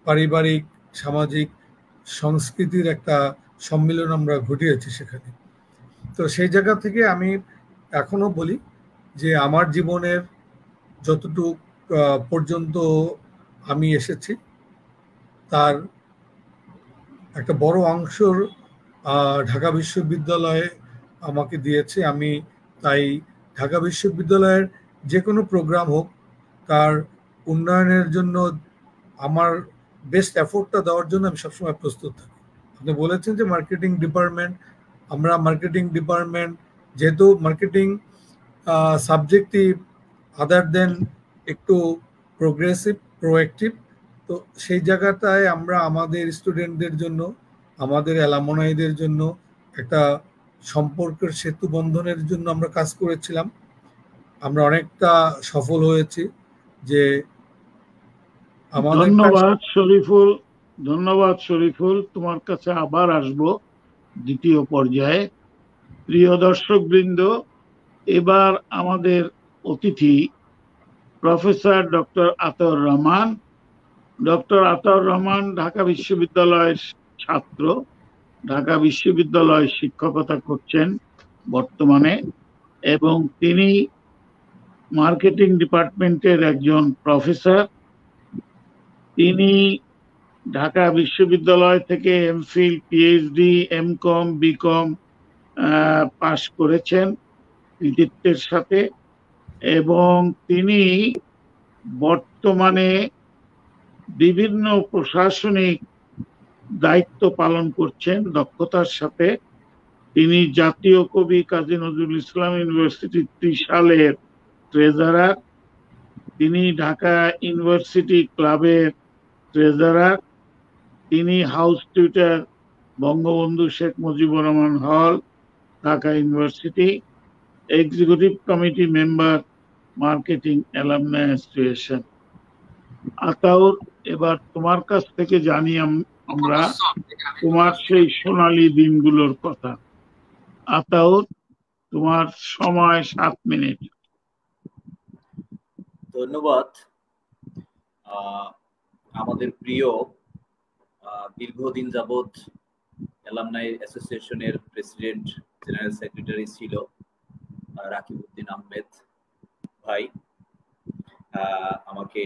Speaker 5: পারিবারিক, সামাজিক, সংস্কৃতির একটা সম্মিলন আমরা ঘটিয়েছি সেখানে। তো সেই জায়গা থেকে আমি এখনো বলি যে আমার জীবনের যতটুকু পর্যন্ত আমি এসেছি, তার একটা বড় অংশর ঢাকা বিশ্ববিদ্যালয়ে আমাকে দিয়েছে। আমি তাই ঢাকা বিশ্ববিদ্যালয়ের যে কোনো প্রোগ্রাম হোক, তার উন্নয়নের জন্য আমার বেস্ট এফোর্টটা দেওয়ার জন্য আমি সবসময় প্রস্তুত থাকি। আপনি বলেছেন যে মার্কেটিং ডিপার্টমেন্ট, আমরা মার্কেটিং ডিপার্টমেন্ট, যেহেতু মার্কেটিং সাবজেক্টিভ আদার দেন একটু প্রোগ্রেসিভ, প্রোঅ্যাক্টিভ, তো সেই জায়গাটায় আমরা আমাদের স্টুডেন্টদের জন্য, আমাদের অ্যালামনাইদের জন্য একটা সম্পর্কের সেতু বন্ধনের জন্য আমরা কাজ করেছিলাম। আমরা অনেকটা সফল হয়েছি। যে
Speaker 3: ধন্যবাদ শরীফুল, ধন্যবাদ শরীফুল। তোমার কাছে আবার আসব দ্বিতীয় পর্যায়ে। প্রিয় দর্শক বৃন্দ, এবার আমাদের অতিথি professor doctor Ataur Rahman. Doctor Ataur Rahman Dhaka বিশ্ববিদ্যালয়ের ছাত্র, ঢাকা বিশ্ববিদ্যালয়ে শিক্ষকতা করছেন বর্তমানে, এবং তিনি মার্কেটিং ডিপার্টমেন্টের একজন প্রফেসর। তিনি ঢাকা বিশ্ববিদ্যালয় থেকে এমফিল, পিএইচডি, এমকম, বিকম পাশ করেছেন কৃতিত্বের সাথে, এবং তিনি বর্তমানে বিভিন্ন প্রশাসনিক দায়িত্ব পালন করছেন দক্ষতার সাথে। তিনি জাতীয় কবি কাজী নজরুল ইসলাম ইউনিভার্সিটি ত্রিশালের ট্রেজারার, তিনি ঢাকা ইউনিভার্সিটি ক্লাবের ট্রেজারার, তিনি হাউস টিউটার বঙ্গবন্ধু শেখ মুজিবুর রহমান হল, Dhaka university, executive committee member, marketing alumni association. Ataur, এবার তোমার কাছ থেকে জানি আমরা তোমার সেই সোনালী দিনগুলোর কথা। আতাউর, তোমার সময় 7 মিনিট।
Speaker 4: ধন্যবাদ। আমাদের প্রিয় দীর্ঘদিন যাবৎ অ্যালামনাই অ্যাসোসিয়েশনের প্রেসিডেন্ট জেনারেল সেক্রেটারি ছিল রাকিবউদ্দিন আহমেদ ভাই আমাকে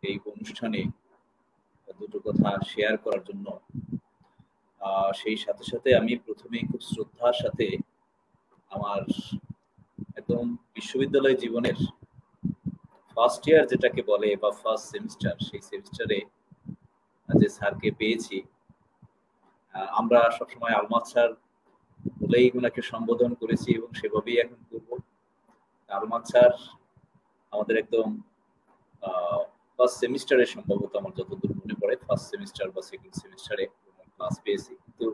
Speaker 4: এই অনুষ্ঠানে দুটো কথা শেয়ার করার জন্য, সেই সাথে সাথে আমি প্রথমেই খুব শ্রদ্ধার সাথে আমার একদম বিশ্ববিদ্যালয় জীবনের ফার্স্ট ইয়ার যেটাকে বলে বা ফার্স্ট সেমিস্টার, সেই সেমিস্টারে যে স্যারকে পেয়েছি, আমরা সবসময় আলমাদ স্যার বলেই ওনাকে সম্বোধন করেছি এবং সেভাবেই এখন করব। আলমাদ স্যার আমাদের একদম ফার্স্ট সেমিস্টারে, সম্ভবত আমার যতদূর মনে পড়ে ফার্স্ট সেমিস্টার বা সেকেন্ড সেমিস্টারে ক্লাস পেয়েছি, কিন্তু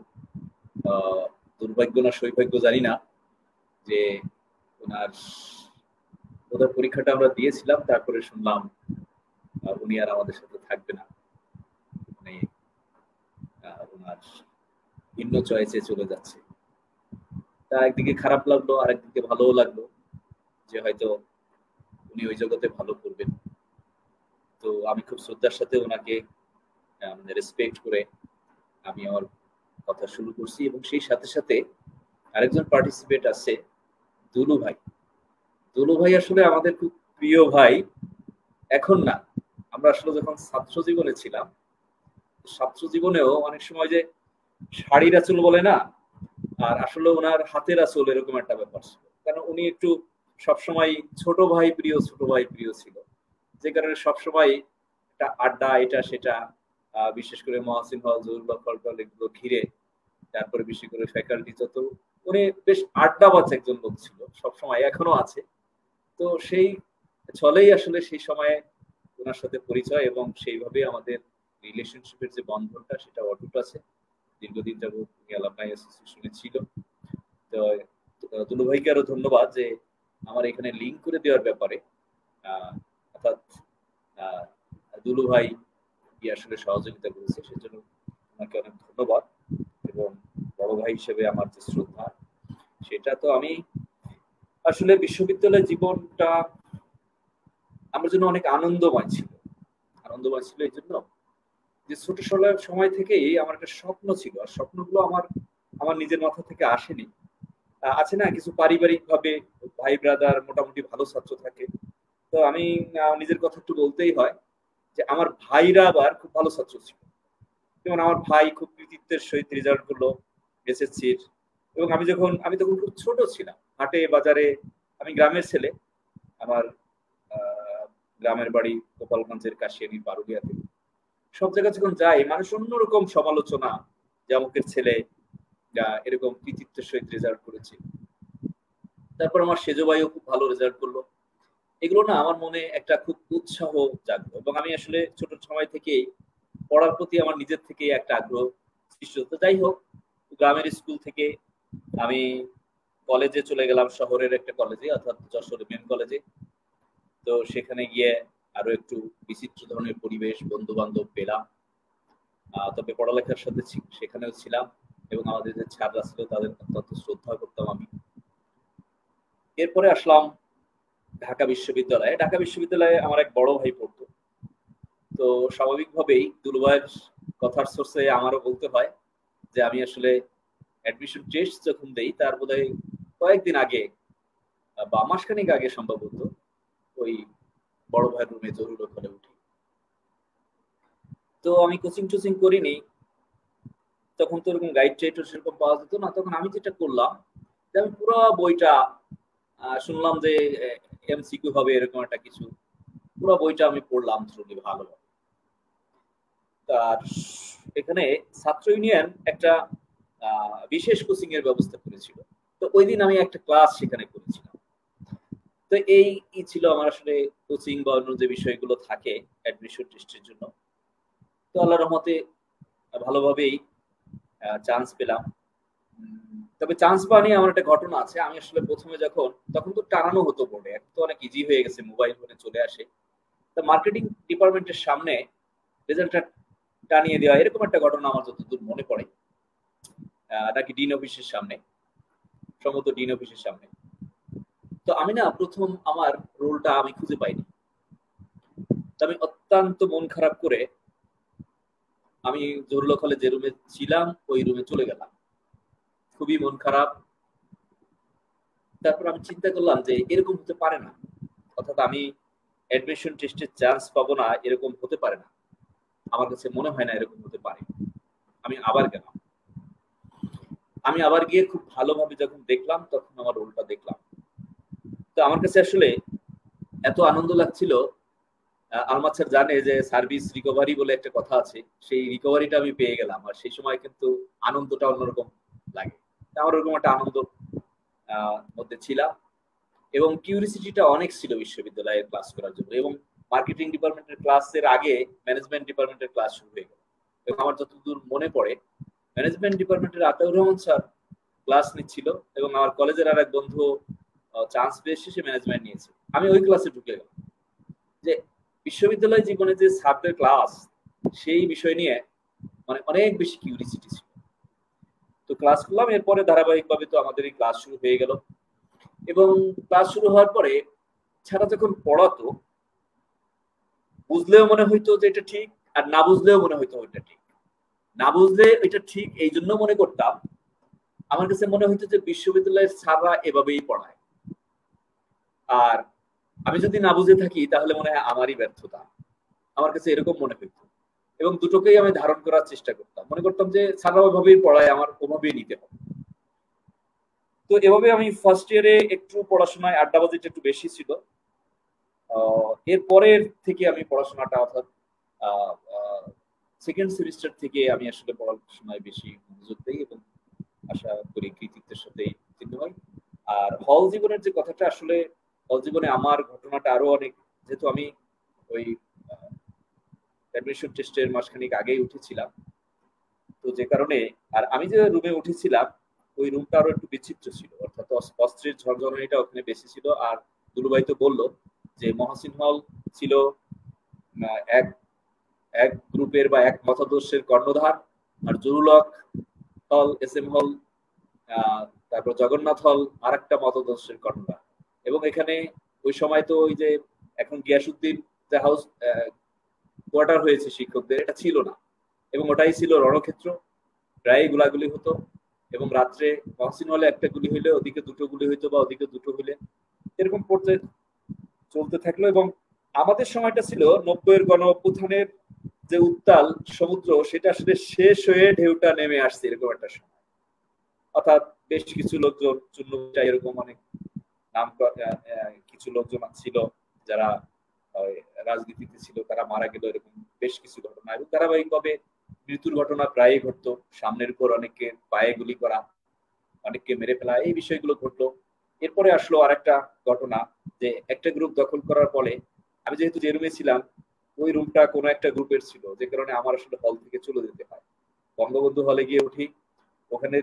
Speaker 4: দুর্ভাগ্য না সৌভাগ্য জানি না যে ওনার পরীক্ষাটা আমরা দিয়েছিলাম, তারপরে শুনলাম উনি আর আমাদের সাথে থাকবে না, মানে ওনার ভিন্ন চয়েসে চলে যাচ্ছে। তা একদিকে খারাপ লাগলো, আর একদিকে ভালোও লাগলো যে হয়তো উনি ওই জগতে ভালো করবেন। তো আমি খুব শ্রদ্ধার সাথে ওনাকে রেসপেক্ট করে আমি আমার কথা শুরু করছি, এবং সেই সাথে সাথে আরেকজন পার্টিসিপেট আছে দুলু ভাই। দুলু ভাই আসলে আমাদের খুব প্রিয় ভাই, এখন না, আমরা আসলে যখন ছাত্র জীবনে ছিলাম, ছাত্র জীবনেও অনেক সময় যে শাড়ির আঁচল বলে না, আর আসলে ওনার হাতের আঁচল, এরকম একটা ব্যাপার ছিল। কারণ উনি একটু সবসময় ছোট ভাই প্রিয় ছিল, যে কারণে সবসময় একটা আড্ডা, এটা সেটা, বিশেষ করে মহাসিন হল, জহুরুল্লাহ হল এগুলো ঘিরে, তারপরে বিশেষ করে ফ্যাকাল্টি যত, উনি বেশ আড্ডাবাজ একজন লোক ছিল, সবসময়, এখনো আছে। তো সেই ছলেই আসলে সেই সময়ে ওনার সাথে পরিচয়, এবং সেইভাবে আমাদের রিলেশনশিপের যে বন্ধনটা, সেটা অটুট আছে। দীর্ঘদিন যাবত অ্যালামনাই অ্যাসোসিয়েশনে ছিল। তো দুলু ভাইকে আরো ধন্যবাদ যে আমার এখানে লিঙ্ক করে দেওয়ার ব্যাপারে, অর্থাৎ দুলু ভাই আসলে সহযোগিতা করেছে, সেজন্য ওনাকে অনেক ধন্যবাদ। এবং বড় ভাই হিসেবে আমার যে শ্রদ্ধা, সেটা তো আমি আসলে বিশ্ববিদ্যালয় জীবনটা আমার জন্য অনেক আনন্দময় ছিল এই জন্য যে ছোট সময় থেকেই আমার একটা স্বপ্ন ছিল, আর স্বপ্নগুলো আমার নিজের মাথা থেকে আসেনি। আছে না কিছু পারিবারিক ভাবে ভাই ব্রাদার মোটামুটি ভালো ছাত্র থাকে, তো আমি নিজের কথা একটু বলতেই হয় যে আমার ভাইরা আবার খুব ভালো ছাত্র ছিল। যেমন আমার ভাই খুব কৃতিত্বের সহিত রেজাল্ট করলো এসএসসির, এবং আমি তখন খুব ছোট ছিলাম, হাটে বাজারে, আমি গ্রামের ছেলে, আমার গ্রামের বাড়ি গোপালগঞ্জের কাশিয়ানি পারুলিয়াতে। সব জায়গায় যখন যাই, মানুষ অন্যরকম সমালোচনা, যে অমুকের ছেলে এরকম কৃতিত্বের সহিত রেজাল্ট করেছে। তারপর আমার সেজো ভাইও খুব ভালো রেজাল্ট করলো। এগুলো না আমার মনে একটা খুব উৎসাহ জাগলো, এবং আমি আসলে ছোট সময় থেকেই পড়ার প্রতি আমার নিজের থেকে একটা আগ্রহ সৃষ্টি হতো। যাই হোক, গ্রামের স্কুল থেকে আমি কলেজে চলে গেলাম, শহরের একটা কলেজে, অর্থাৎ যশোর মেন কলেজে। তো সেখানে গিয়ে আরো একটু বিচিত্র ধরনের পরিবেশ, বন্ধু বান্ধব পেলাম। তবে পড়ালেখার সাথে সেখানেও ছিলাম, এবং আমাদের যে ছাত্ররা ছিল তাদের অত্যন্ত শ্রদ্ধা করতাম আমি। এরপরে আসলাম ঢাকা বিশ্ববিদ্যালয়ে আমার এক বড় ভাই পড়তো। তো স্বাভাবিকভাবেই দুলু ভাইয়ের কথার সোর্সে আমারও বলতে হয় যে আমি আসলে অ্যাডমিশন টেস্ট যখন দেই, তার বোধহয় কয়েকদিন আগে বা মাসখানেক আগে সম্ভবত ওই বড় ভাইয়ের রুমে জরুরি হলে উঠি। তো আমি কোচিং টোচিং করিনি, তখন তো এরকম গাইড টাইডও সেরকম পাওয়া যেত না। তখন আমি যেটা করলাম যে আমি পুরো বইটা শুনলাম যে এমসিকিউ হবে এরকম একটা কিছু, পুরো বইটা আমি পড়লাম থ্রুলি ভালোভাবে। আর এখানে ছাত্র ইউনিয়ন একটা বিশেষ কোচিং এর ব্যবস্থা করেছিল, তো ওই দিন আমি একটা ক্লাস সেখানে করেছিলাম। তো এই ছিল আমার আসলে কোচিং বা অন্য যে বিষয়গুলো থাকে অ্যাডমিশন টেস্টের জন্য। তো আল্লাহর রহমতে ভালোভাবেই চান্স পেলাম। তবে চান্স পাওয়া নিয়ে আমার একটা ঘটনা আছে। আমি আসলে প্রথমে তখন তো টানানো হতো বোর্ডে, এখন তো অনেক ইজি হয়ে গেছে, মোবাইল ফোনে চলে আসে। তো মার্কেটিং ডিপার্টমেন্টের সামনে রেজাল্টটা টানিয়ে দেওয়া এরকম একটা ঘটনা আমার যতদূর মনে পড়ে, নাকি ডিন অফিসের সামনে, সম্ভবত ডিন অফিসের সামনে। তো আমি না প্রথম আমার রোলটা আমি খুঁজে পাইনি। তো আমি অত্যন্ত মন খারাপ করে আমি জরুরুল হলে যে রুমে ছিলাম ওই রুমে চলে গেলাম, খুবই মন খারাপ। তারপর আমি চিন্তা করলাম যে এরকম হতে পারে না, অর্থাৎ আমি অ্যাডমিশন টেস্টে চান্স পাবো না, এরকম হতে পারে না, আমার কাছে মনে হয় না এরকম হতে পারে। আমি আবার গেলাম, আমি আবার গিয়ে খুব ভালোভাবে যখন দেখলাম তখন আমার রোলটা দেখলাম। তো আমার কাছে আসলে এত আনন্দ লাগছিল। আলমাদ স্যার জানে যে সার্ভিস রিকভারি বলে একটা কথা আছে, সেই রিকভারিটা আমি পেয়ে গেলাম। আর সেই সময় কিন্তু আনন্দটা অন্যরকম লাগে, আমার ওরকম একটা আনন্দ মধ্যে ছিলাম। এবং কিউরিসিটিটা অনেক ছিল বিশ্ববিদ্যালয়ে ক্লাস করার জন্য। এবং মার্কেটিং ডিপার্টমেন্টের ক্লাসের আগে ম্যানেজমেন্ট ডিপার্টমেন্টের ক্লাস শুরু হয়ে গেল। এবং আমার যতদূর মনে পড়ে ম্যানেজমেন্ট ডিপার্টমেন্টের আতাউর রহমান স্যার ক্লাস নিচ্ছিল এবং আমার কলেজের আর এক বন্ধু চান্স পেয়ে সে ম্যানেজমেন্ট নিয়েছে। আমি ওই ক্লাসে ঢুকে গেলাম। যে বিশ্ববিদ্যালয় জীবনে যে সাবজেক্ট ক্লাস, সেই বিষয় নিয়ে মানে অনেক বেশি কিউরিসিটি ছিল। তো ক্লাস করলাম, এরপরে ধারাবাহিকভাবে তো আমাদের এই ক্লাস শুরু হয়ে গেল। এবং ক্লাস শুরু হওয়ার পরে ছাড়া যখন পড়াতো, বুঝলেও মনে হইতো যে এটা ঠিক, আর না বুঝলেও মনে হইতো ওইটা ঠিক। না বুঝলে এটা ঠিক এই জন্য মনে করতাম, আমার কাছে মনে হইতো যে বিশ্ববিদ্যালয়ের স্যাররা এভাবেই পড়ায়, আর আমি যদি না বুঝে থাকি তাহলে মনে হয় আমারই ব্যর্থতা, আমার কাছে এরকম মনে হইতো। এবং দুটোকেই আমি ধারণ করার চেষ্টা করতাম, মনে করতাম যে স্যাররা ওইভাবেই পড়ায়, আমার ওভাবেই নিতে হবে। তো এভাবে আমি ফার্স্ট ইয়ারে একটু পড়াশোনায় আড্ডাবাজিটা একটু বেশি ছিল। এরপরের থেকে আমি পড়াশোনাটা, অর্থাৎ সেকেন্ড সেমিস্টার থেকে আমি আসলে পড়াশোনায় বেশি মনোযোগ দিই এবং আশা করি কৃতিত্বের সাথে উত্তীর্ণ হই। আর হল জীবনের যে কথাটা, আসলে হল জীবনে আমার ঘটনাটা আরো অনেক, যেহেতু আমি ওই অ্যাডমিশন টেস্টের মাসখানিক আগেই উঠেছিলাম, তো যে কারণে, আর আমি যে রুমে উঠেছিলাম ওই রুমটা আরো একটু বিচিত্র ছিল, অর্থাৎ অস্ত্রের ঝরঝরানিটা ওখানে বেশি ছিল। আর দুলুভাই তো বললো যে মহসিন হল ছিল এক এক গ্রুপের বা এক মতাদর্শের কর্ণধার, আর জরুল হল, এস এম হল, তারপর জগন্নাথ হল আর একটা মতাদর্শের কর্ণধার। এবং এখানে ওই সময় তো ওই যে এখন গিয়াসউদ্দিন যে হাউস কোয়ার্টার হয়েছে শিক্ষকদের, এটা ছিল না, এবং ওটাই ছিল রণক্ষেত্র, প্রায় গুলাগুলি হতো। এবং রাত্রে মহসিন হলে একটা গুলি হইলে ওদিকে দুটো গুলি হইতো, বা ওদিকে দুটো হইলে, এরকম পর্যায়ে চলতে থাকলো। এবং আমাদের সময়টা ছিল 90-এর গণ অভ্যুত্থানের যে উত্তাল সমুদ্র, সেটা আসলে শেষ হয়ে ঢেউটা নেমে আসছে এরকম একটা সময়। অর্থাৎ বেশ কিছু লোকজন চুন্নুটা এরকম অনেক নাম কিছু লোকজন ছিল যারা রাজনীতিতে ছিল, তারা মারা গেল, এরকম বেশ কিছু ঘটনা। এবং ধারাবাহিকভাবে মৃত্যুর ঘটনা প্রায়ই ঘটতো, সামনের উপর অনেককে পায়ে গুলি করা, অনেককে মেরে ফেলা, এই বিষয়গুলো ঘটলো। এরপরে আসলো আরেকটা ঘটনা, যে একটা গ্রুপ দখল করার পরে আমি যেহেতু যে রুমে ছিলাম ওই রুমটা কোনো একটা গ্রুপের ছিল, যে কারণে আমার আসলে হল থেকে চলে যেতে হয়। বঙ্গবন্ধু হলে গিয়ে উঠি, ওখানে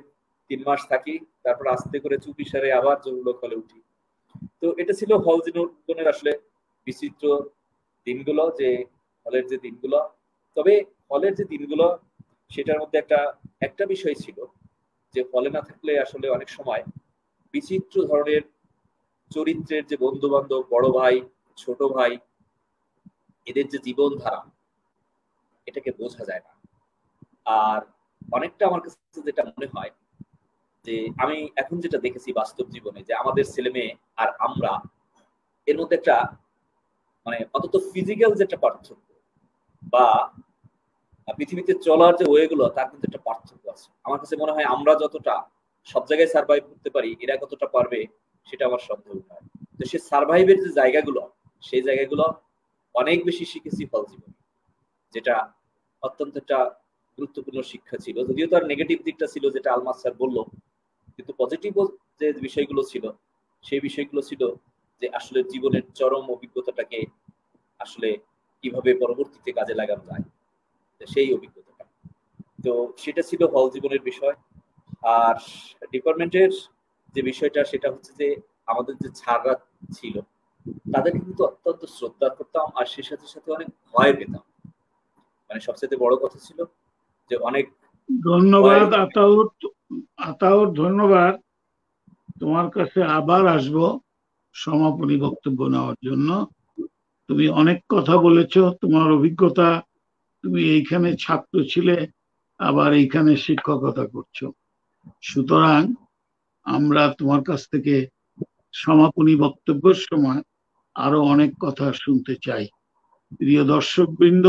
Speaker 4: 3 মাস থাকি, তারপর আস্তে করে চুপিসারে আবার জরুল হলে উঠি। তো এটা ছিল হল জীবনের আসলে বিচিত্র দিনগুলো, যে হলের যে দিনগুলো। তবে হলের যে দিনগুলো, সেটার মধ্যে একটা বিষয় ছিল যে হলে না থাকলে আসলে অনেক সময় বিচিত্র ধরনের চরিত্রের যে বন্ধু বান্ধব, বড় ভাই, ছোট ভাই, এদের যে জীবনধারা, এটাকে বোঝা যায় না। আর অনেকটা আমার কাছে যেটা মনে হয়, যে আমি এখন যেটা দেখেছি বাস্তব জীবনে, যে আমাদের ছেলে মেয়ে আর আমরা, এর মধ্যে একটা মানে অন্তত ফিজিক্যাল যেটা পার্থক্য বা পৃথিবীতে চলার যে ওয়েগুলো তার কিন্তু একটা পার্থক্য আছে। আমার কাছে মনে হয় আমরা যতটা সব জায়গায় সার্ভাইভ করতে পারি, এরা কতটা পারবে সেটা আমার সন্দেহ হয়। তো সে সার্ভাইভের যে জায়গাগুলো, সেই জায়গাগুলো অনেক বেশি শিখেছি হল জীবনে, যেটা অত্যন্ত একটা গুরুত্বপূর্ণ শিক্ষা ছিল। যদিও তার নেগেটিভ দিকটা ছিল যেটা আলমাস স্যার বললো, কিন্তু পজিটিভ যে বিষয়গুলো ছিল সেই বিষয়গুলো ছিল যে আসলে জীবনের চরম অভিজ্ঞতাটাকে আসলে কিভাবে পরবর্তীতে কাজে লাগানো যায়, সেই অভিজ্ঞতাটা। তো সেটা ছিল হল জীবনের বিষয়। আর ডিপার্টমেন্টের যে বিষয়টা সেটা হচ্ছে যে আমাদের যে ছাড়রা ছিল তাদেরকে কিন্তু অত্যন্ত শ্রদ্ধা করতাম, আর সে সাথে সাথে অনেক ভয় পেতাম। মানে সবচেয়ে বড় কথা ছিল যে অনেক
Speaker 3: ধন্যবাদ আতাউর। আতাউর ধন্যবাদ। তোমার কাছে আবার আসব সমাপনী বক্তব্য নেওয়ার জন্য। তুমি অনেক কথা বলেছো, তোমার অভিজ্ঞতা, তুমি এইখানে ছাত্র ছিলে আবার এইখানে শিক্ষকতা করছো, সুতরাং আমরা তোমার কাছ থেকে সমাপনী বক্তব্যের সময় আরো অনেক কথা শুনতে চাই। প্রিয় দর্শকবৃন্দ,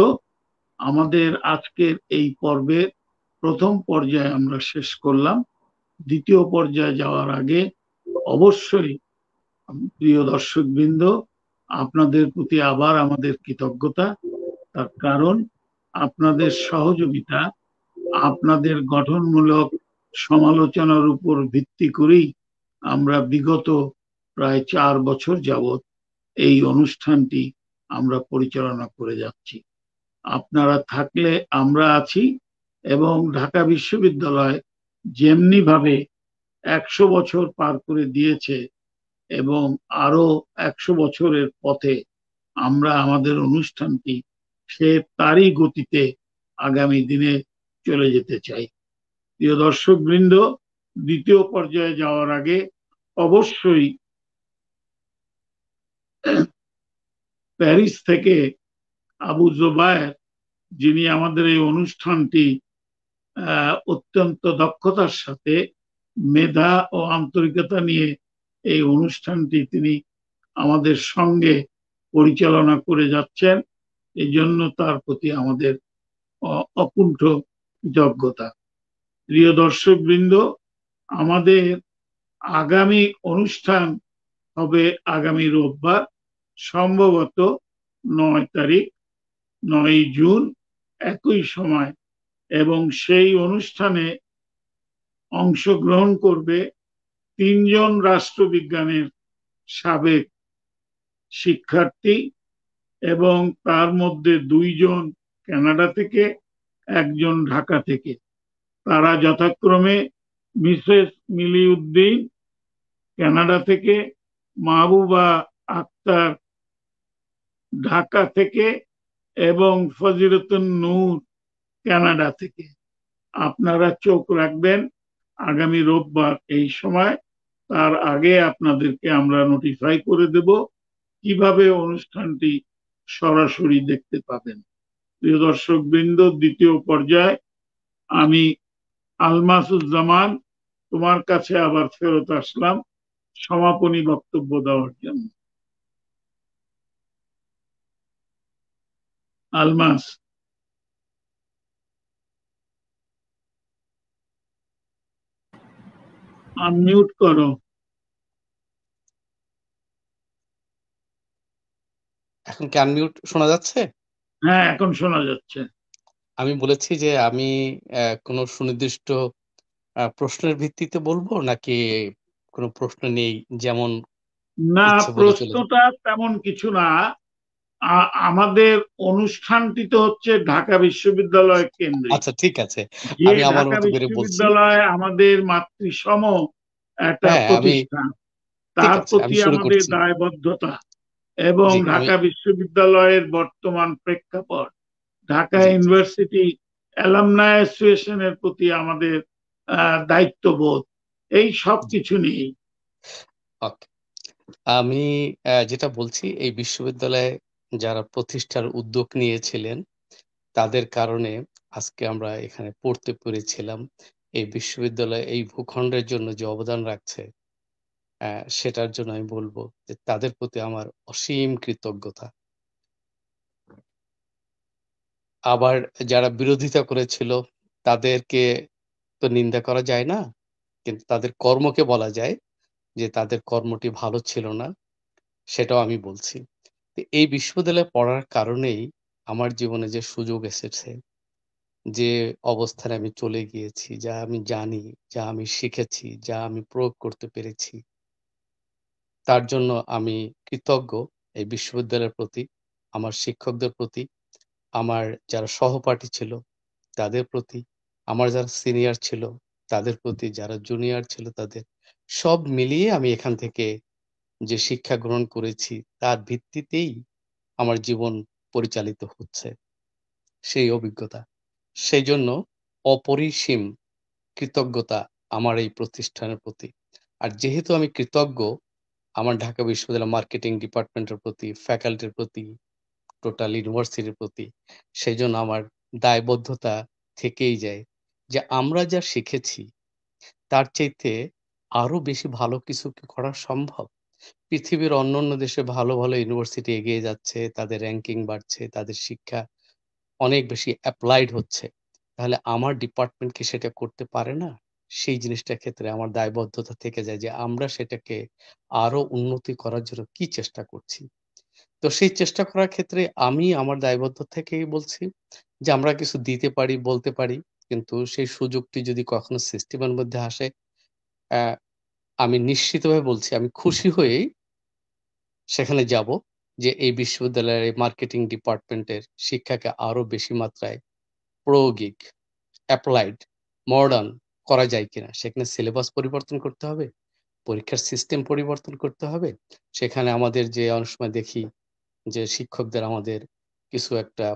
Speaker 3: আমাদের আজকের এই পর্বের প্রথম পর্যায়ে আমরা শেষ করলাম। দ্বিতীয় পর্যায়ে যাওয়ার আগে অবশ্যই প্রিয় দর্শকবৃন্দ, আপনাদের প্রতি আবার আমাদের কৃতজ্ঞতা। তার কারণ আপনাদের সহযোগিতা, আপনাদের গঠনমূলক সমালোচনার উপর ভিত্তি করেই আমরা বিগত প্রায় 4 বছর যাবৎ এই অনুষ্ঠানটি আমরা পরিচালনা করে যাচ্ছি। আপনারা থাকলে আমরা আছি, এবং ঢাকা বিশ্ববিদ্যালয় যেমনি ভাবে 100 বছর পার করে দিয়েছে এবং আরো 100 বছরের পথে আমরা আমাদের অনুষ্ঠানটি সে তারই গতিতে আগামী দিনে চলে যেতে চাই। প্রিয় দর্শক বৃন্দ, দ্বিতীয় পর্যায়ে যাওয়ার আগে অবশ্যই প্যারিস থেকে আবু জুবায়ের, যিনি আমাদের এই অনুষ্ঠানটি অত্যন্ত দক্ষতার সাথে মেধা ও আন্তরিকতা নিয়ে এই অনুষ্ঠানটি তিনি আমাদের সঙ্গে পরিচালনা করে যাচ্ছেন, এই জন্য তার প্রতি আমাদের অকুণ্ঠ কৃতজ্ঞতা। প্রিয় দর্শক বৃন্দ, আমাদের আগামী অনুষ্ঠান হবে আগামী রোববার, সম্ভবত 9 তারিখ, 9 জুন, একই সময়, এবং সেই অনুষ্ঠানে অংশগ্রহণ করবে 3 জন রাষ্ট্রবিজ্ঞানের সাবেক শিক্ষার্থী, এবং তার মধ্যে 2 জন কানাডা থেকে, 1 জন ঢাকা থেকে। তারা যথাক্রমে মিসেস মিলি উদ্দিন কানাডা থেকে, মাহবুবা আক্তার ঢাকা থেকে, এবং ফজিলতুন নূর কানাডা থেকে। আপনারা চোখ রাখবেন আগামী রোববার এই সময়। তার আগে আপনাদেরকে আমরা নোটিফাই করে দেব কিভাবে অনুষ্ঠানটি সরাসরি দেখতে পাবেন। প্রিয় দর্শক বৃন্দ, দ্বিতীয় পর্যায়ে আমি আলমাসুজ্জামান তোমার কাছে আবার ফেরত আসলাম সমাপনী বক্তব্য দেওয়ার জন্য। আলমাস, আনমিউট করো।
Speaker 1: এখন কি আনমিউট শোনা যাচ্ছে?
Speaker 3: হ্যাঁ, এখন শোনা যাচ্ছে।
Speaker 1: আমি বলেছি যে আমি কোনো সুনির্দিষ্ট প্রশ্নের ভিত্তিতে বলবো, নাকি কোনো প্রশ্ন নেই, যেমন
Speaker 3: না,
Speaker 1: ইচ্ছে বলে চলে যাবে?
Speaker 3: প্রশ্নটা তেমন কিছু না। আমাদের অনুষ্ঠানটি তো হচ্ছে ঢাকা বিশ্ববিদ্যালয় কেন্দ্রিক।
Speaker 1: আচ্ছা, ঠিক আছে,
Speaker 3: যে
Speaker 1: আমি আমার
Speaker 3: ঢাকা
Speaker 1: মতো করে বলছি।
Speaker 3: বিশ্ববিদ্যালয় আমাদের মাতৃসম একটা
Speaker 1: হ্যাঁ, আমি
Speaker 3: প্রতিষ্ঠান,
Speaker 1: ঠিক
Speaker 3: তার
Speaker 1: আছে, আমি
Speaker 3: প্রতি
Speaker 1: শুরু
Speaker 3: আমাদের
Speaker 1: করছি।
Speaker 3: দায়বদ্ধতা, এবং
Speaker 1: জি, আমি
Speaker 3: ঢাকা বিশ্ববিদ্যালয়ের বর্তমান প্রেক্ষাপট, ঢাকা
Speaker 1: জি, জি,
Speaker 3: ইউনিভার্সিটি অ্যালামনাই অ্যাসোসিয়েশনের প্রতি আমাদের দায়িত্ববোধ, এই সব কিছু নিয়ে।
Speaker 1: ওকে। আমি যেটা বলছি, এই বিশ্ববিদ্যালয়ে যারা প্রতিষ্ঠার উদ্যোগ নিয়েছিলেন তাদের কারণে আজকে আমরা এখানে পড়তে পেরেছিলাম। এই বিশ্ববিদ্যালয় এই ভূখণ্ডের জন্য যে অবদান রাখছে, সেটার জন্য আমি বলবো যে তাদের প্রতি আমার অসীম কৃতজ্ঞতা। আবার যারা বিরোধিতা করেছিল তাদেরকে তো নিন্দা করা যায় না, কিন্তু তাদের কর্মকে বলা যায় যে তাদের কর্মটি ভালো ছিল না, সেটাও আমি বলছি। তো এই বিশ্ববিদ্যালয়ে পড়ার কারণেই আমার জীবনে যে সুযোগ এসেছে, যে অবস্থানে আমি চলে গিয়েছি, যা আমি জানি, যা আমি শিখেছি, যা আমি প্রয়োগ করতে পেরেছি, তার জন্য আমি কৃতজ্ঞ এই বিশ্ববিদ্যালয়ের প্রতি, আমার শিক্ষকদের প্রতি, আমার যারা সহপাঠী ছিল তাদের প্রতি, আমার যারা সিনিয়র ছিল তাদের প্রতি, যারা জুনিয়র ছিল তাদের। সব মিলিয়ে আমি এখান থেকে যে শিক্ষা গ্রহণ করেছি তার ভিত্তিতেই আমার জীবন পরিচালিত হচ্ছে, সেই অভিজ্ঞতা। সেইজন্য অপরিসীম কৃতজ্ঞতা আমার এই প্রতিষ্ঠানের প্রতি। আর যেহেতু আমি কৃতজ্ঞ আমার ঢাকা বিশ্ববিদ্যালয় মার্কেটিং ডিপার্টমেন্টের প্রতি, ফ্যাকাল্টির প্রতি, টোটাল ইউনিভার্সিটির প্রতি, সেইজন্য আমার দায়বদ্ধতা থেকেই যায় যে আমরা যা শিখেছি তার চাইতে আরো বেশি ভালো কিছু কি করা সম্ভব? পৃথিবীর অন্যান্য দেশে ভালো, ভালো ইউনিভার্সিটি এগিয়ে যাচ্ছে, তাদের র‍্যাংকিং বাড়ছে, তাদের শিক্ষা অনেক বেশি এপ্লাইড হচ্ছে। তাহলে আমার ডিপার্টমেন্ট কি সেটা করতে পারে না? সেই জিনিসটার ক্ষেত্রে আমার দায়বদ্ধতা থেকে যায় যে আমরা সেটাকে আরো উন্নতি করার জন্য কি চেষ্টা করছি। তো সেই চেষ্টা করার ক্ষেত্রে আমি আমার দায়বদ্ধতা থেকেই বলছি যে আমরা কিছু দিতে পারি, বলতে পারি। কিন্তু সেই সুযোগটি যদি কখনো সিস্টেমের মধ্যে আসে, অ্যা আমি নিশ্চিতভাবে বলছি আমি খুশি হয়েই সেখানে যাবো যে এই বিশ্ববিদ্যালয়ের এই মার্কেটিং ডিপার্টমেন্টের শিক্ষাকে আরো বেশি মাত্রায় প্রায়োগিক, এপ্লাইড, মডার্ন করা যায় কিনা। সেখানে সিলেবাস পরিবর্তন করতে হবে, পরীক্ষার সিস্টেম পরিবর্তন করতে হবে। সেখানে আমাদের যে অনেক সময় দেখি যে শিক্ষকদের আমাদের কিছু একটা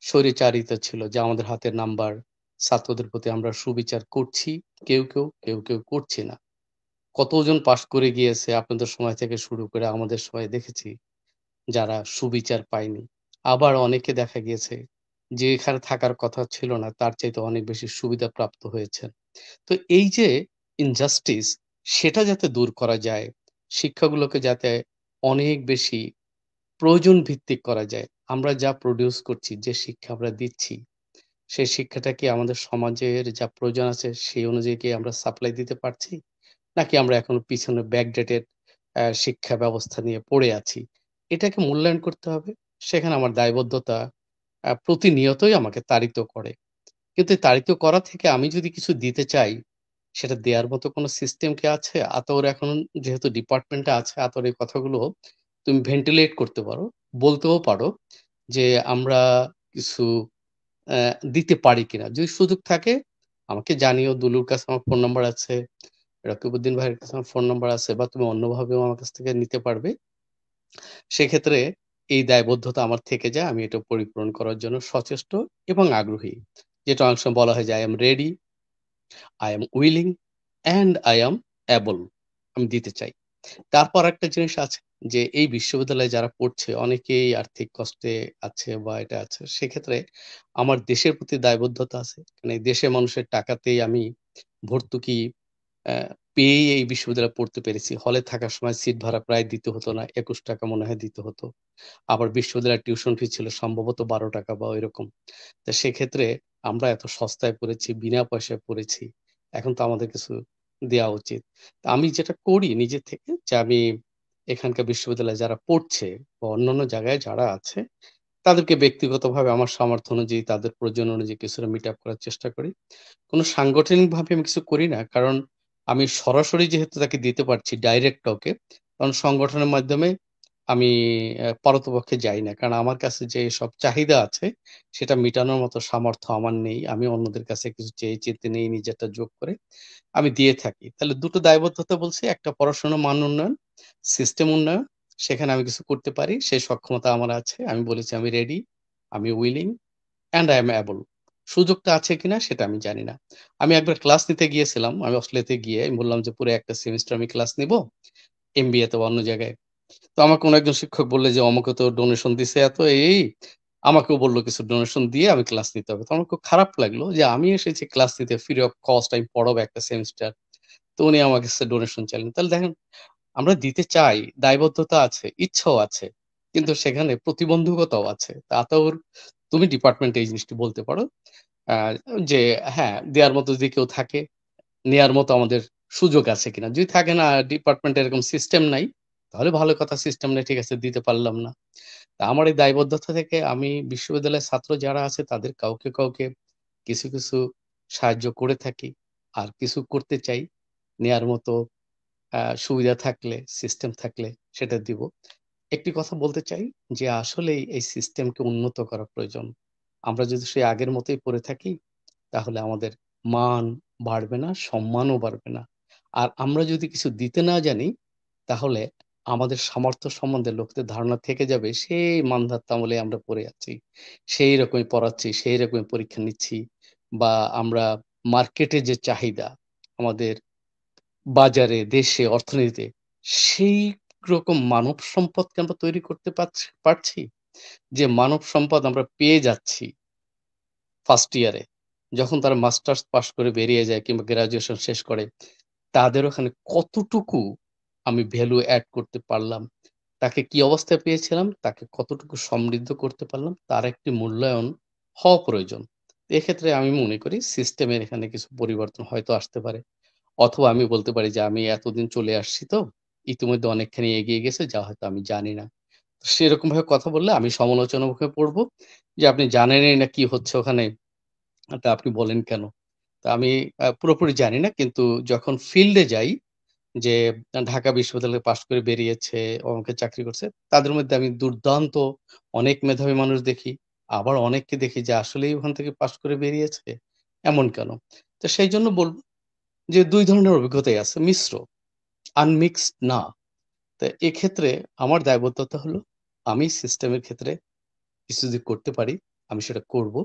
Speaker 1: স্বৈরাচারিতা ছিল যে আমাদের হাতের নাম্বার, ছাত্রদের প্রতি আমরা সুবিচার করছি কেউ করছি না। কতজন পাস করে গিয়েছে আপনাদের সময় থেকে শুরু করে আমাদের সময় দেখেছি যারা সুবিচার পায়নি। আবার অনেকে দেখা গিয়েছে যে এখানে থাকার কথা ছিল না তার চাইতে অনেক বেশি সুবিধা প্রাপ্ত হয়েছেন। তো এই যে ইনজাস্টিস সেটা যাতে দূর করা যায়, শিক্ষাগুলোকে যাতে অনেক বেশি প্রয়োজন ভিত্তিক করা যায়। আমরা যা প্রোডিউস করছি, যে শিক্ষা আমরা দিচ্ছি, সেই শিক্ষাটা কি আমাদের সমাজের যা প্রয়োজন আছে সেই অনুযায়ী কি আমরা সাপ্লাই দিতে পারছি? নাকি আমরা এখনো পিছনে ব্যাকডেটেড শিক্ষা ব্যবস্থা নিয়ে পড়ে আছি? এটাকে মূল্যায়ন করতে হবে। সেখানে আমার দায়বদ্ধতা প্রতিনিয়তই আমাকে তাড়িত করে। কিন্তু এই তাড়িত করা থেকে আমি যদি কিছু দিতে চাই, সেটা দেয়ার মতো কোনো সিস্টেম কি আছে? আতাউর এখন যেহেতু ডিপার্টমেন্টে আছে, আতাউর এই কথাগুলো তুমি ভেন্টিলেট করতে পারো, বলতেও পারো যে আমরা কিছু দিতে পারি কিনা। যদি সুযোগ থাকে আমাকে জানিও। দুলুর কাছে আমার ফোন নাম্বার আছে, রকিবউদ্দিন ভাইয়ের কাছে আমার ফোন নাম্বার আছে, বা তুমি অন্যভাবেও আমার কাছ থেকে নিতে পারবে। সেক্ষেত্রে এই দায়বদ্ধতা আমার থেকে যায়। আমি এটা পরিপূরণ করার জন্য সচেষ্ট এবং আগ্রহী। যেটা অনেক সময় বলা হয় যে, "I am ready, I am willing and I am able" আমি দিতে চাই। তারপর একটা জিনিস আছে যে এই বিশ্ববিদ্যালয়ে যারা পড়ছে অনেকেই আর্থিক কষ্টে আছে বা এটা আছে। সেক্ষেত্রে আমার দেশের প্রতি দায়বদ্ধতা আছে। মানে দেশের মানুষের টাকাতেই আমি ভর্তুকি অ্যা পেয়েই এই বিশ্ববিদ্যালয়ে পড়তে পেরেছি। হলে থাকার সময় সিট ভাড়া প্রায় দিতে হতো না। ৳২১ মনে হয় দিতে হতো। আবার বিশ্ববিদ্যালয়ের টিউশন ফি ছিল সম্ভবত ৳১২ বা ঐরকম। তো সেক্ষেত্রে আমরা এত সস্তায় পড়েছি, বিনা পয়সায় পড়েছি। এখন তো আমাদের কিছু দেয়া উচিত। তো আমি যেটা করি নিজে থেকে যে আমি এখানকার বিশ্ববিদ্যালয়ে যারা পড়ছে বা অন্যান্য জায়গায় যারা আছে তাদেরকে ব্যক্তিগতভাবে আমার সামর্থ্য অনুযায়ী তাদের প্রয়োজন অনুযায়ী কিছুটা মিট আপ করার চেষ্টা করি। কোনো সাংগঠনিকভাবে আমি কিছু করি না। কারণ আমি সরাসরি যেহেতু তাকে দিতে পারছি ডাইরেক্ট কাউকে, কারণ সংগঠনের মাধ্যমে আমি পারতপক্ষে যাই না। কারণ আমার কাছে যে সব চাহিদা আছে সেটা মিটানোর মতো সামর্থ্য আমার নেই। আমি অন্যদের কাছে কিছু চেয়ে চিন্তে নেই, নিজেরটা যোগ করে আমি দিয়ে থাকি। তাহলে ২ টো দায়বদ্ধতা বলছি, একটা পড়াশোনার মান উন্নয়ন, সিস্টেম উন্নয়ন। সেখানে আমি কিছু করতে পারি, সেই সক্ষমতা আমার আছে। আমি বলেছি আমি রেডি, আমি willing and I am able. সুযোগটা আছে কিনা সেটা আমি জানি না। আমি একবার ক্লাস নিতে গিয়েছিলাম। আমি অস্ট্রেলিয়াতে গিয়ে আমি বললাম যে পুরো একটা সেমিস্টার আমি ক্লাস নিবো। এমবিএ তে বা অন্য জায়গায়। তো আমাকে কোনো একজন শিক্ষক বলল যে, "অমুকে তো ডোনেশন দিছে এত এই।" আমাকেও বলল কিছু ডোনেশন দিয়ে আমি ক্লাস নিতে হবে। তো আমার খুব খারাপ লাগলো যে আমি এসেছি ক্লাস নিতে ফ্রি অফ কস্ট আমি পড়াবো একটা সেমিস্টার। তো উনি আমার কাছে ডোনেশন চাইলেন। তাহলে দেখেন আমরা দিতে চাই, দায়বদ্ধতা আছে, ইচ্ছাও আছে। কিন্তু সেখানে প্রতিবন্ধকতাও আছে। তা আতাউর তুমি ডিপার্টমেন্টে এই জিনিসটি বলতে পারো যে হ্যাঁ দেওয়ার মতো যদি কেউ থাকে, নেয়ার মতো আমাদের সুযোগ আছে কিনা। যদি থাকে না, ডিপার্টমেন্টে এরকম সিস্টেম নাই, তাহলে ভালো কথা, সিস্টেম নেই, ঠিক আছে, দিতে পারলাম না। তা আমার এই দায়বদ্ধতা থেকে আমি বিশ্ববিদ্যালয়ের ছাত্র যারা আছে তাদের কাউকে কাউকে কিছু কিছু সাহায্য করে থাকি, আর কিছু করতে চাই। নেয়ার মতো সুবিধা থাকলে, সিস্টেম থাকলে সেটা দিব। একটি কথা বলতে চাই যে আসলেই এই সিস্টেমকে উন্নত করা প্রয়োজন। আমরা যদি সেই আগের মতোই পড়ে থাকি তাহলে আমাদের মান বাড়বে না, সম্মানও বাড়বে না। আর আমরা যদি কিছু দিতে না জানি তাহলে আমাদের সামর্থ্য সম্বন্ধে লোকদের ধারণা থেকে যাবে সেই মানধাত্তা আমলে আমরা পড়ে আছি, সেই রকমই পড়াচ্ছি, সেই রকমই পরীক্ষা নিচ্ছি, বা আমরা মার্কেটে যে চাহিদা আমাদের বাজারে, দেশে, অর্থনীতিতে, সেই রকম মানব সম্পদকে আমরা তৈরি করতে পারছি। যে মানব সম্পদ আমরা পেয়ে যাচ্ছি ফার্স্ট ইয়ারে, যখন তারা মাস্টার্স পাস করে বেরিয়ে যায় কিংবা গ্রাজুয়েশন শেষ করে, তাদের ওখানে কতটুকু আমি ভ্যালু অ্যাড করতে পারলাম, তাকে কি অবস্থায় পেয়েছিলাম, তাকে কতটুকু সমৃদ্ধ করতে পারলাম, তার একটি মূল্যায়ন হওয়া প্রয়োজন। এক্ষেত্রে আমি মনে করি সিস্টেমের এখানে কিছু পরিবর্তন হয়তো আসতে পারে, অথবা আমি বলতে পারি যে আমি এতদিন চলে আসছি তো, ইতিমধ্যে অনেকখানি এগিয়ে গেছে যা হয়তো আমি জানি না। সেরকম ভাবে কথা বললে আমি সমালোচনার মুখে পড়বো যে আপনি জানেনই না কি হচ্ছে ওখানে, তা আপনি বলেন কেন? তা আমি পুরোপুরি জানি না, কিন্তু যখন ফিল্ডে যাই, যে ঢাকা বিশ্ববিদ্যালয়ে পাশ করে বেরিয়েছে, অনেকে চাকরি করছে, তাদের মধ্যে আমি দুর্দান্ত অনেক মেধাবী মানুষ দেখি, আবার অনেককে দেখি যে আসলেই ওখান থেকে পাশ করে বেরিয়েছে, এমন কেন? তো সেই জন্য বলবো যে ২ ধরনের অভিজ্ঞতাই আছে, মিশ্র, আনমিক্সড না। তো এক্ষেত্রে আমার দায়বদ্ধতা হলো আমি সিস্টেমের ক্ষেত্রে কিছু যদি করতে পারি আমি সেটা করব।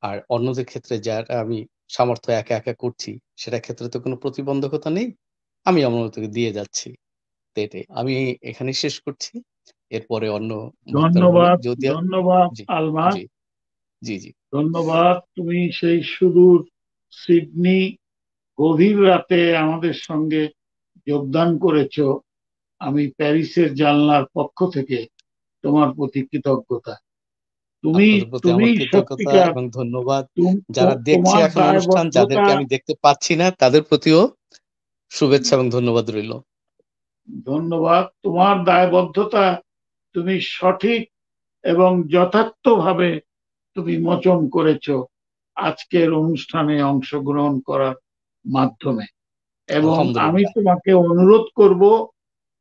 Speaker 1: আর অন্যদের ক্ষেত্রে যারা আমি সামর্থ্য একা একা করছি সেটার ক্ষেত্রে তো কোনো প্রতিবন্ধকতা নেই, আমি আমার মতো করে দিয়ে যাচ্ছি। তো এটাই আমি এখানেই শেষ করছি। এরপরে অন্য বক্তারা বলুন
Speaker 3: ধন্যবাদ,
Speaker 1: যদি
Speaker 3: ধন্যবাদ
Speaker 1: জি
Speaker 3: আলমাস,
Speaker 1: জি জি জি
Speaker 3: ধন্যবাদ। তুমি সেই সুদূর সিডনি গভীর রাতে আমাদের সঙ্গে যোগদান করেছো। আমি প্যারিসের জানলার পক্ষ থেকে তোমার প্রতি কৃতজ্ঞতা। তুমি
Speaker 1: আপনাদের প্রতি
Speaker 3: তুমি
Speaker 1: আমার কৃতজ্ঞতা
Speaker 3: সত্যিকার,
Speaker 1: এবং ধন্যবাদ। যারা দেখছে
Speaker 3: তোমার
Speaker 1: এখন অনুষ্ঠান,
Speaker 3: দায়বদ্ধতা,
Speaker 1: যাদেরকে আমি দেখতে পাচ্ছি না, তাদের প্রতিও শুভেচ্ছা এবং ধন্যবাদ রইল।
Speaker 3: ধন্যবাদ। তোমার দায়বদ্ধতা তুমি সঠিক এবং যথার্থভাবে তুমি মোচন করেছো আজকের অনুষ্ঠানে অংশগ্রহণ করার মাধ্যমে। এবং আমি
Speaker 1: আলহামদুলিল্লাহ।
Speaker 3: তোমাকে অনুরোধ করব,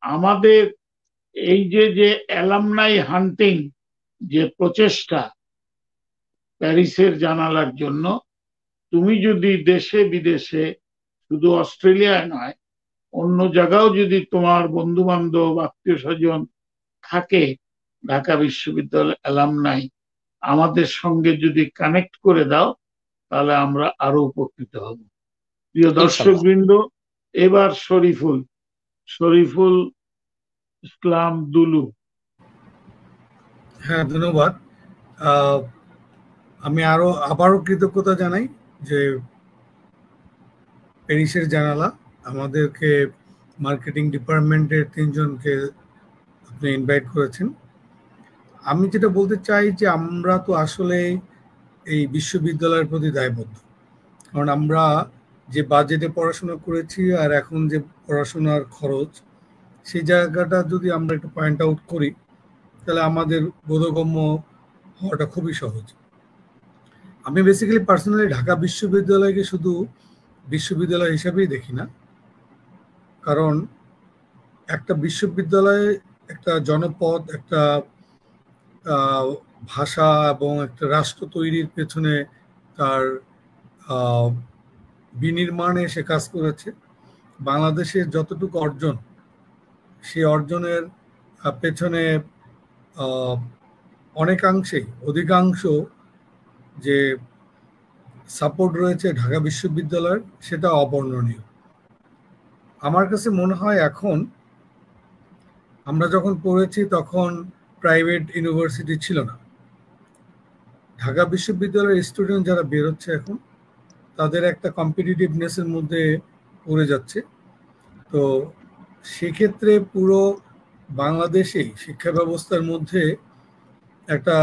Speaker 3: আমাদের এই যে অ্যালামনাই হান্টিং যে প্রচেষ্টা প্যারিসের জানালার জন্য, তুমি যদি দেশে বিদেশে, শুধু অস্ট্রেলিয়ায় নয়, অন্য জায়গাও যদি তোমার বন্ধু বান্ধব, আত্মীয় স্বজন থাকে ঢাকা বিশ্ববিদ্যালয় অ্যালামনাই, আমাদের সঙ্গে যদি কানেক্ট করে দাও তাহলে আমরা আরো উপকৃত হব। প্রিয় দর্শক
Speaker 1: ইনশাল্লাহ।
Speaker 3: বৃন্দ, এবার শরীফুল ইসলাম দুলু।
Speaker 5: হ্যাঁ, ধন্যবাদ। আমি আবারও কৃতজ্ঞতা জানাই যে প্যারিসের জানালা আমাদেরকে মার্কেটিং ডিপার্টমেন্টের ৩ জনকে আপনি ইনভাইট করেছেন। আমি যেটা বলতে চাই যে আমরা তো আসলে এই বিশ্ববিদ্যালয়ের প্রতি দায়বদ্ধ, কারণ আমরা যে বাজেটে পড়াশোনা করেছি আর এখন যে পড়াশোনার খরচ, সেই জায়গাটা যদি আমরা একটু পয়েন্ট আউট করি তাহলে আমাদের বোধগম্য হওয়াটা খুবই সহজ। আমি বেসিক্যালি পার্সোনালি ঢাকা বিশ্ববিদ্যালয়কে শুধু বিশ্ববিদ্যালয় হিসাবেই দেখি না, কারণ একটা বিশ্ববিদ্যালয়ে একটা জনপদ, একটা ভাষা এবং একটা রাষ্ট্র তৈরির পেছনে তার বিনির্মাণে সে কাজ করেছে। বাংলাদেশের যতটুকু অর্জন, সেই অর্জনের পেছনে অধিকাংশ যে সাপোর্ট রয়েছে ঢাকা বিশ্ববিদ্যালয়ের, সেটা অবর্ণনীয়। আমার কাছে মনে হয় এখন আমরা যখন পড়েছি তখন প্রাইভেট ইউনিভার্সিটি ছিল না। ঢাকা বিশ্ববিদ্যালয়ের স্টুডেন্ট যারা বেরোচ্ছে এখন, তাদের একটা কম্পিটিটিভনেসের মধ্যে পড়ে যাচ্ছে। তো সেক্ষেত্রে পুরো বাংলাদেশেই শিক্ষা ব্যবস্থার মধ্যে একটা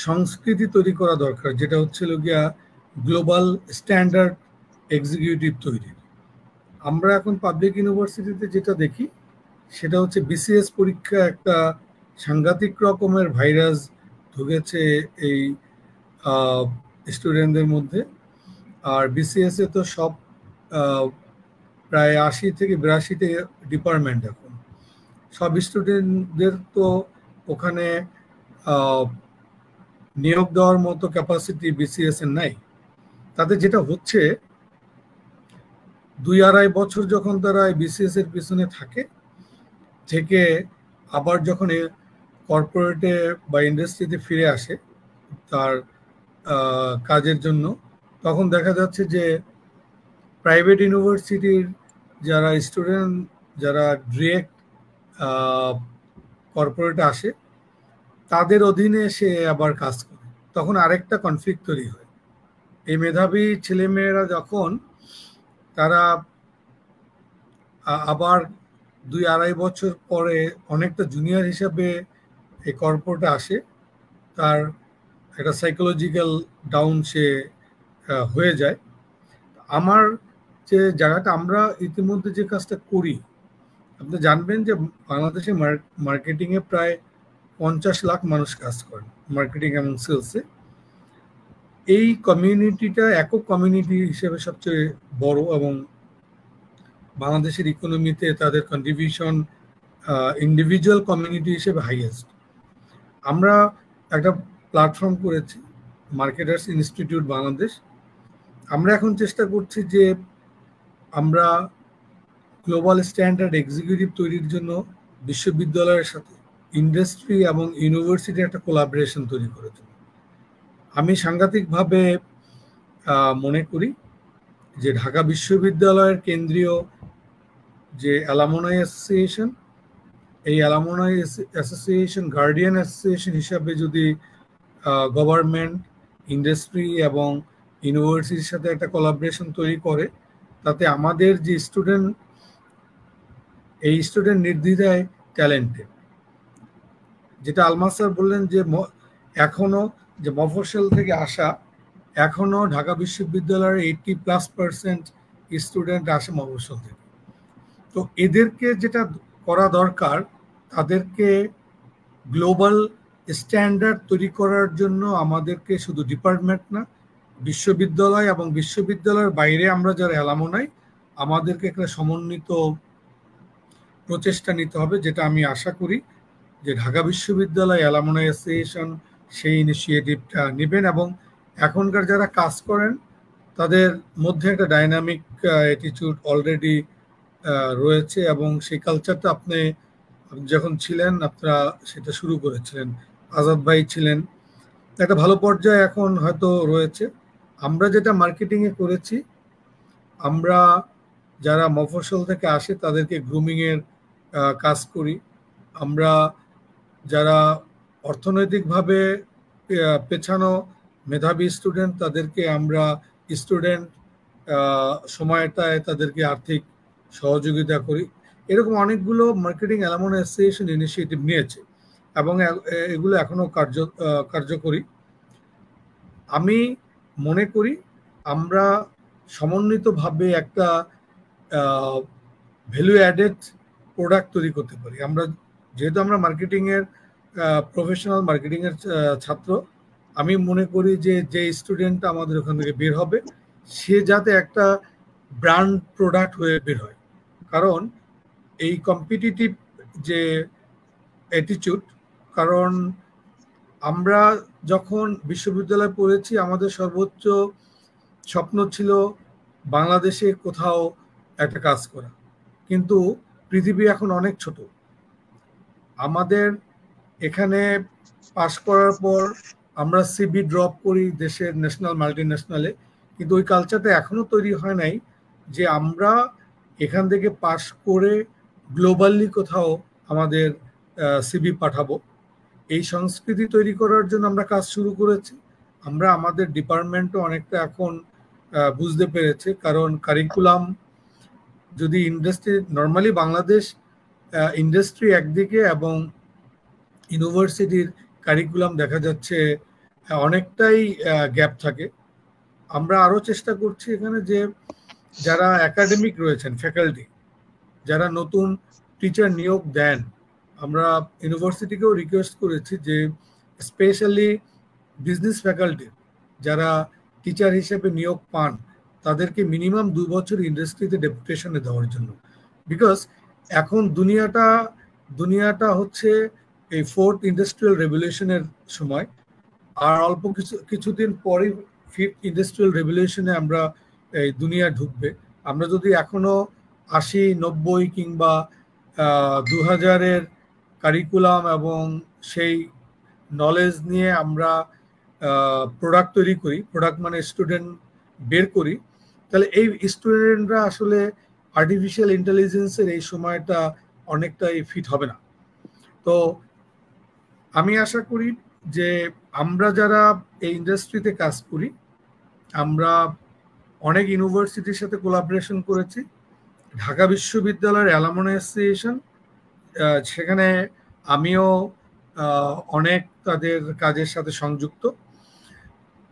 Speaker 5: সংস্কৃতি তৈরি করা দরকার, যেটা হচ্ছিল গিয়া গ্লোবাল স্ট্যান্ডার্ড এক্সিকিউটিভ তৈরি। আমরা এখন পাবলিক ইউনিভার্সিটিতে যেটা দেখি সেটা হচ্ছে বিসিএস পরীক্ষা একটা সাংঘাতিক রকমের ভাইরাস ঢুকেছে এই স্টুডেন্টদের মধ্যে। আর বিসিএস এ তো সব প্রায় 80 থেকে 82তে ডিপার্টমেন্ট, এখন সব স্টুডেন্টদের তো ওখানে নিয়োগ দেওয়ার মতো ক্যাপাসিটি বিসিএস এর নাই। তাতে যেটা হচ্ছে 2-2.5 বছর যখন তারা বিসিএস এর পিছনে থেকে আবার যখন কর্পোরেটে বা ইন্ডাস্ট্রিতে ফিরে আসে তার কাজের জন্য, তখন দেখা যাচ্ছে যে প্রাইভেট ইউনিভার্সিটির যারা স্টুডেন্ট যারা ডিরেক্ট কর্পোরেটে আসে তাদের অধীনে সে আবার কাজ করে, তখন আরেকটা কনফ্লিক্ট তৈরি হয়। এই মেধাবী ছেলেমেয়েরা যখন তারা আবার 2-2.5 বছর পরে অনেকটা জুনিয়র হিসাবে এই কর্পোরেটে আসে, তার একটা সাইকোলজিক্যাল ডাউন সে হয়ে যায়। আমার যে জায়গাটা আমরা ইতিমধ্যে যে কাজটা করি, আপনি জানবেন যে বাংলাদেশে মার্কেটিংয়ে প্রায় 50 লাখ মানুষ কাজ করেন মার্কেটিং এবং সেলসে। এই কমিউনিটিটা একক কমিউনিটি হিসেবে সবচেয়ে বড় এবং বাংলাদেশের ইকোনমিতে তাদের কন্ট্রিবিউশন ইন্ডিভিজুয়াল কমিউনিটি হিসেবে হাইয়েস্ট। আমরা একটা প্ল্যাটফর্ম করেছি মার্কেটার্স ইনস্টিটিউট বাংলাদেশ। আমরা এখন চেষ্টা করছি যে আমরা গ্লোবাল স্ট্যান্ডার্ড এক্সিকিউটিভ তৈরির জন্য বিশ্ববিদ্যালয়ের সাথে ইন্ডাস্ট্রি এবং ইউনিভার্সিটির একটা কোলাবোরেশন তৈরি করেছি। আমি সাংঘাতিকভাবে মনে করি যে ঢাকা বিশ্ববিদ্যালয়ের কেন্দ্রীয় যে অ্যালামনাই অ্যাসোসিয়েশন, এই অ্যালামনাই অ্যাসোসিয়েশন গার্ডিয়ান অ্যাসোসিয়েশন হিসাবে যদি গভর্নমেন্ট, ইন্ডাস্ট্রি এবং ইউনিভার্সিটির সাথে একটা কোলাবোরেশন তৈরি করে, তাতে আমাদের যে স্টুডেন্ট, এই স্টুডেন্ট নির্দ্বিধায় ট্যালেন্টেড। যেটা আলমাস স্যার বললেন যে এখনো যে মফস্বল থেকে আসা, এখনো ঢাকা বিশ্ববিদ্যালয়ের 80+% স্টুডেন্ট আসে মফস্বল থেকে। তো এদেরকে যেটা করা দরকার, তাদেরকে গ্লোবাল স্ট্যান্ডার্ড তৈরি করার জন্য আমাদেরকে শুধু ডিপার্টমেন্ট না, বিশ্ববিদ্যালয় এবং বিশ্ববিদ্যালয়ের বাইরে আমরা যারা অ্যালামনাই, আমাদেরকে একটা সমন্বিত প্রচেষ্টা নিতে হবে, যেটা আমি আশা করি যে ঢাকা বিশ্ববিদ্যালয় অ্যালামনাই অ্যাসোসিয়েশন সেই ইনিশিয়েটিভটা নেবেন। এবং এখনকার যারা কাজ করেন তাদের মধ্যে একটা ডাইনামিক অ্যাটিটিউড অলরেডি রয়েছে, এবং সেই কালচারটা আপনি যখন ছিলেন আপনারা সেটা শুরু করেছিলেন, আজাদ ভাই ছিলেন, একটা ভালো পর্যায়ে এখন হয়তো রয়েছে। আমরা যেটা মার্কেটিংয়ে করেছি, আমরা যারা মফস্বল থেকে আসে তাদেরকে গ্রুমিংয়ের কাজ করি। আমরা যারা অর্থনৈতিকভাবে পেছানো মেধাবী স্টুডেন্ট, তাদেরকে আমরা স্টুডেন্ট সময়টায় তাদেরকে আর্থিক সহযোগিতা করি। এরকম অনেকগুলো মার্কেটিং অ্যালামনাই অ্যাসোসিয়েশন ইনিশিয়েটিভ নিয়েছে এবং এগুলো এখনো কার্যকরী। আমি মনে করি আমরা সমন্বিতভাবে একটা ভ্যালু অ্যাডেড প্রোডাক্ট তৈরি করতে পারি। আমরা যেহেতু আমরা মার্কেটিংয়ের প্রফেশনাল মার্কেটিংয়ের ছাত্র, আমি মনে করি যে স্টুডেন্ট আমাদের ওখান থেকে বের হবে সে যাতে একটা ব্র্যান্ড প্রোডাক্ট হয়ে বের হয়। কারণ এই কম্পিটিটিভ যে অ্যাটিটিউড, কারণ আমরা যখন বিশ্ববিদ্যালয়ে পড়েছি আমাদের সর্বোচ্চ স্বপ্ন ছিল বাংলাদেশে কোথাও একটা কাজ করা, কিন্তু পৃথিবী এখন অনেক ছোট। আমাদের এখানে পাশ করার পর আমরা সিবি ড্রপ করি দেশের ন্যাশনাল মাল্টিন্যাশনালে, কিন্তু ওই কালচারটা এখনো তৈরি হয় নাই যে আমরা এখান থেকে পাশ করে গ্লোবালি কোথাও আমাদের সিবি পাঠাবো। এই সংস্কৃতি তৈরি করার জন্য আমরা কাজ শুরু করেছি। আমরা আমাদের ডিপার্টমেন্টও অনেকটা এখন বুঝতে পেরেছে, কারণ কারিকুলাম যদি ইন্ডাস্ট্রি, নর্মালি বাংলাদেশ ইন্ডাস্ট্রি একদিকে এবং ইউনিভার্সিটির কারিকুলাম দেখা যাচ্ছে অনেকটাই গ্যাপ থাকে। আমরা আরো চেষ্টা করছি এখানে যে যারা একাডেমিক রয়েছেন, ফ্যাকাল্টি যারা নতুন টিচার নিয়োগ দেন, আমরা ইউনিভার্সিটিকেও রিকোয়েস্ট করেছি যে স্পেশালি বিজনেস ফ্যাকাল্টি যারা টিচার হিসেবে নিয়োগ পান তাদেরকে মিনিমাম 2 বছর ইন্ডাস্ট্রিতে ডেপুটেশনে দেওয়ার জন্য। বিকজ এখন দুনিয়াটা হচ্ছে এই 4th ইন্ডাস্ট্রিয়াল রেভলিউশনের সময়, আর অল্প কিছুদিন পরে 5th ইন্ডাস্ট্রিয়াল রেভলিউশনে আমরা এই দুনিয়া ঢুকবে। আমরা যদি এখনো 80, 90 কিংবা 2000-এর কারিকুলাম এবং সেই নলেজ নিয়ে আমরা প্রোডাক্ট তৈরি করি, প্রোডাক্ট মানে স্টুডেন্ট বের করি, তাহলে এই স্টুডেন্টরা আসলে আর্টিফিশিয়াল ইন্টেলিজেন্সের এই সময়টা অনেকটাই ফিট হবে না। তো আমি আশা করি যে আমরা যারা এই ইন্ডাস্ট্রিতে কাজ করি, আমরা অনেক ইউনিভার্সিটির সাথে কোলাবোরেশন করেছি। ঢাকা বিশ্ববিদ্যালয়ের অ্যালামনি অ্যাসোসিয়েশন, সেখানে আমিও অনেক তাদের কাজের সাথে সংযুক্ত।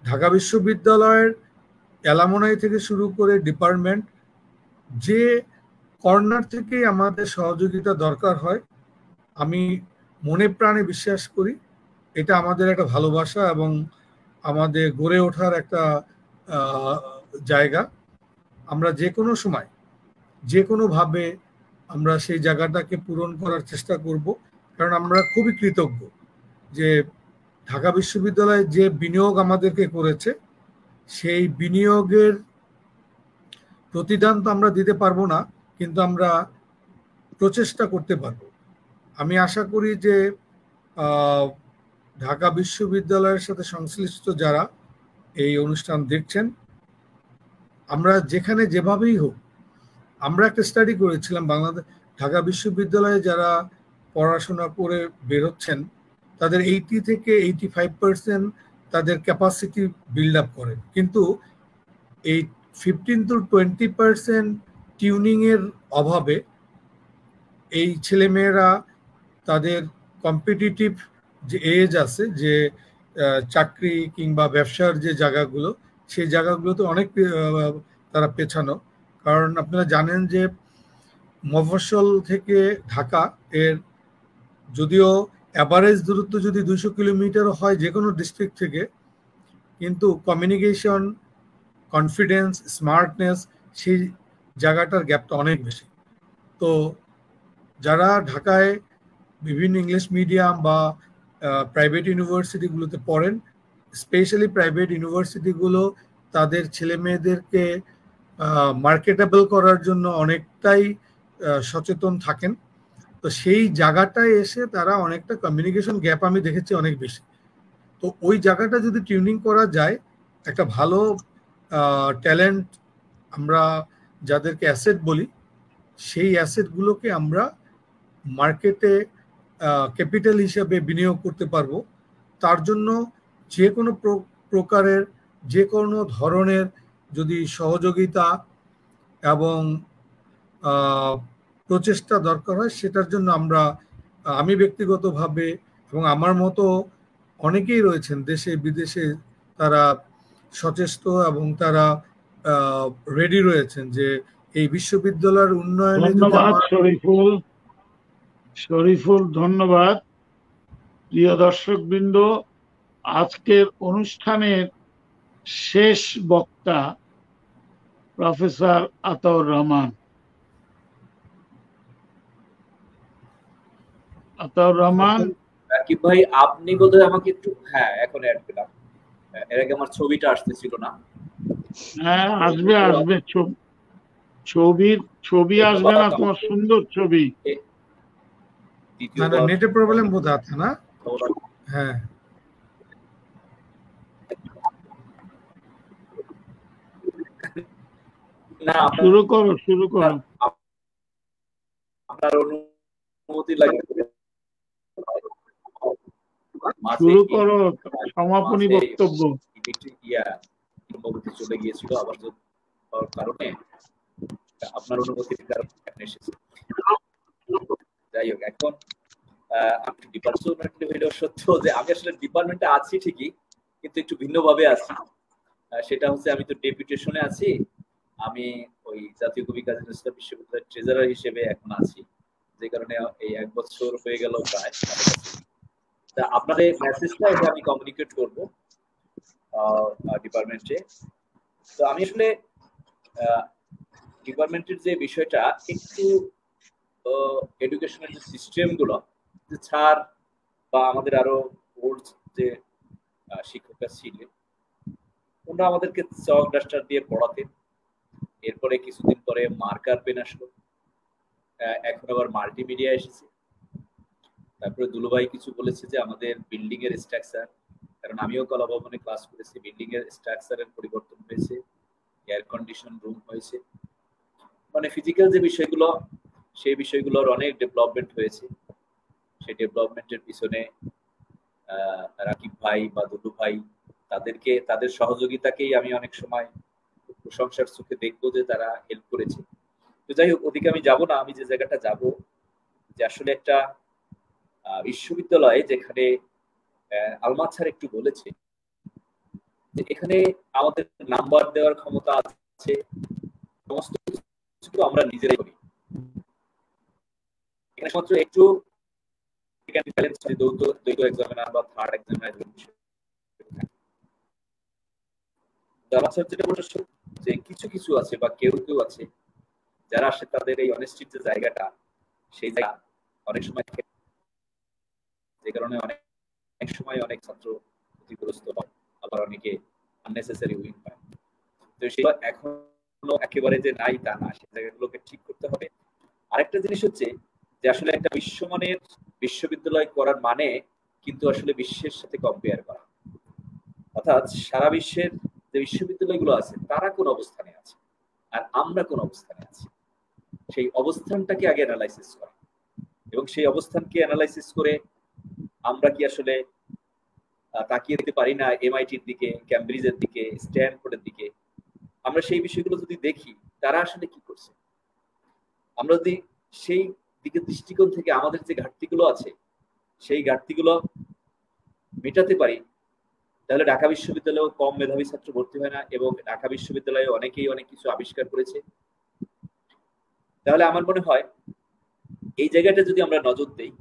Speaker 5: ঢাকা বিশ্ববিদ্যালয়ের অ্যালামনি থেকে শুরু করে ডিপার্টমেন্ট, যে কর্নার থেকে আমাদের সহযোগিতা দরকার হয়, আমি মনে প্রাণে বিশ্বাস করি এটা আমাদের একটা ভালোবাসা এবং আমাদের গড়ে ওঠার একটা জায়গা। আমরা যে কোনো সময় যে কোনোভাবে আমরা সেই জায়গাটাকে পূরণ করার চেষ্টা করব, কারণ আমরা খুবই কৃতজ্ঞ যে ঢাকা বিশ্ববিদ্যালয় যে বিনিয়োগ আমাদেরকে করেছে, সেই বিনিয়োগের প্রতিদান তো আমরা দিতে পারবো না, কিন্তু আমরা প্রচেষ্টা করতে পারবো। আমি আশা করি যে ঢাকা বিশ্ববিদ্যালয়ের সাথে সংশ্লিষ্ট যারা এই অনুষ্ঠান দেখছেন, আমরা যেখানে যেভাবেই হোক, আমরা একটা স্টাডি করেছিলাম বাংলাদেশ ঢাকা বিশ্ববিদ্যালয়ে যারা পড়াশোনা করে বেরোচ্ছেন তাদের 80 থেকে 85% তাদের ক্যাপাসিটি বিল্ড আপ করেন, কিন্তু এই 15 to 20% টিউনিংয়ের অভাবে এই ছেলেমেয়েরা তাদের কম্পিটিটিভ যে এজ আছে, যে চাকরি কিংবা ব্যবসার যে জায়গাগুলো, সেই জায়গাগুলোতে অনেক তারা পেছানো। কারণ আপনারা জানেন যে মফস্বল থেকে ঢাকা এর যদিও অ্যাভারেজ দূরত্ব যদি 200 কিলোমিটার হয় যে কোনো ডিস্ট্রিক্ট থেকে, কিন্তু কমিউনিকেশন, কনফিডেন্স, স্মার্টনেস, সেই জায়গাটার গ্যাপটা অনেক বেশি। তো যারা ঢাকায় বিভিন্ন ইংলিশ মিডিয়াম বা প্রাইভেট ইউনিভার্সিটিগুলোতে পড়েন, স্পেশালি প্রাইভেট ইউনিভার্সিটিগুলো তাদের ছেলে মেয়েদেরকে মার্কেটেবল করার জন্য অনেকটাই সচেতন থাকেন। তো সেই জায়গাটায় এসে তারা অনেকটা কমিউনিকেশন গ্যাপ আমি দেখেছি অনেক বেশি। তো ওই জায়গাটা যদি টিউনিং করা যায়, একটা ভালো ট্যালেন্ট, আমরা যাদেরকে অ্যাসেট বলি, সেই অ্যাসেটগুলোকে আমরা মার্কেটে ক্যাপিটাল হিসাবে বিনিয়োগ করতে পারবো। তার জন্য যে কোনো প্রকারের, যে কোনো ধরনের যদি সহযোগিতা এবং প্রচেষ্টা দরকার হয়, সেটার জন্য আমি ব্যক্তিগতভাবে এবং আমার মতো অনেকেই রয়েছেন দেশে বিদেশে, তারা সচেষ্ট এবং তারা রেডি রয়েছেন যে এই বিশ্ববিদ্যালয়ের উন্নয়নে।
Speaker 3: ধন্যবাদ শরীফুল, ধন্যবাদ। প্রিয় দর্শকবৃন্দ, আজকের অনুষ্ঠানের শেষ বক্তা প্রফেসর আতাউর রহমান। আতাউর রহমান,
Speaker 4: রাকিব ভাই, আপনি বোধহয় আমাকে একটু, হ্যাঁ এখন অ্যাড পেলাম, এর আগে আমার ছবিটা আসতেছিল না।
Speaker 3: হ্যাঁ, আসবে ছবি আসবে না, তোমার সুন্দর ছবি।
Speaker 5: নেটে প্রবলেম বোধ আছে না? হ্যাঁ,
Speaker 4: না,
Speaker 3: শুরু করো।
Speaker 4: আপনার অনুমতি লাগবে,
Speaker 3: শুরু করো সমাপনী বক্তব্য।
Speaker 4: চলে গিয়েছিল আবার কারণে, আপনার অনুমতির কারণে এসেছে। যাই হোক, এখন ডিপার্টমেন্টে হইলেও সত্য যে আমি আসলে ডিপার্টমেন্টে আছি ঠিকই, কিন্তু একটু ভিন্নভাবে আছি। সেটা হচ্ছে আমি তো ডেপুটেশনে আছি, আমি ওই জাতীয় কবি কাজী নজরুল ইসলাম বিশ্ববিদ্যালয়ের ট্রেজারার হিসেবে এখন আছি, যে কারণে এই 1 বছর হয়ে গেল প্রায়। তা আপনাদের মেসেজটা এটা আমি কমিউনিকেট করব ডিপার্টমেন্টে। তো আমি আসলে ডিপার্টমেন্টের যে বিষয়টা একটু এডুকেশনাল যে সিস্টেম গুলো, যে ছাড় বা আমাদের আরো ওল্ড যে শিক্ষকরা ছিলেন, ওনারা আমাদেরকে চক ডাস্টার দিয়ে পড়াতেন। এরপরে কিছুদিন পরে মার্কার পেন আসলো, এখন আবার মাল্টিমিডিয়া এসেছে। তারপরে দুলুভাই কিছু বলেছে যে আমাদের বিল্ডিং এর স্ট্রাকচার, কারণ আমিও কলা ভবনে ক্লাস করেছি, বিল্ডিং এর স্ট্রাকচারের পরিবর্তন হয়েছে, এয়ার কন্ডিশন রুম হয়েছে, মানে ফিজিক্যাল যে বিষয়গুলো সেই বিষয়গুলোর অনেক ডেভেলপমেন্ট হয়েছে। সেই ডেভেলপমেন্টের পিছনে রাকিব ভাই বা দুলু ভাই তাদের সহযোগিতাকেই আমি অনেক সময় প্রশংসার চোখে দেখবো যে তারা হেল্প করেছে। তো যাই হোক, ওদিকে আমি যাব না। আমি যে জায়গাটা যাব, যে আসলে একটা বিশ্ববিদ্যালয় যেখানে আলমাজ স্যার একটু বলেছে যে এখানে আমাদের নাম্বার দেওয়ার ক্ষমতা আছে, সমস্ত কিছু আমরা নিজেরাই করি। এখানে মাত্র একটু দ্বৈত এক্সামিনার বা থার্ড এক্সামিনার যেটা বলছে যে কিছু কিছু আছে বা কেউ কেউ আছে যারা আসে তাদের এই অনেস্টির যে জায়গাটা, সেই জায়গা অনেক সময় যে কারণে অনেক সময় অনেক ছাত্র ক্ষতিগ্রস্ত হয়, আবার অনেকে আননেসেসারি উইন পায়। তো সেটা এখনো একেবারে যে নাই তা না, সেই জায়গাগুলোকে ঠিক করতে হবে। আরেকটা জিনিস হচ্ছে যে আসলে একটা বিশ্বমানের বিশ্ববিদ্যালয় করার মানে কিন্তু আসলে বিশ্বের সাথে কম্পেয়ার করা, অর্থাৎ সারা বিশ্বের যে বিশ্ববিদ্যালয়গুলো আছে তারা কোন অবস্থানে আছে আর আমরা কোন অবস্থানে আছি, সেই অবস্থানটাকে আগে অ্যানালাইসিস করা, এবং সেই অবস্থানকে অ্যানালাইসিস করে আমরা কি আসলে তাকিয়ে দিতে পারি না এমআইটির দিকে, ক্যামব্রিজের দিকে, স্ট্যানফোর্ডের দিকে। আমরা সেই বিষয়গুলো যদি দেখি তারা আসলে কি করছে, আমরা যদি সেই দিকে দৃষ্টিকোণ থেকে আমাদের যে ঘাটতিগুলো আছে সেই ঘাটতিগুলো মেটাতে পারি, তাহলে ঢাকা বিশ্ববিদ্যালয়েও কম মেধাবী ছাত্র ভর্তি হয় না, এবং ঢাকা বিশ্ববিদ্যালয়ে অনেকেই অনেক কিছু আবিষ্কার করেছে। তাহলে আমার মনে হয় এই জায়গাটা যদি আমরা নজর দেই,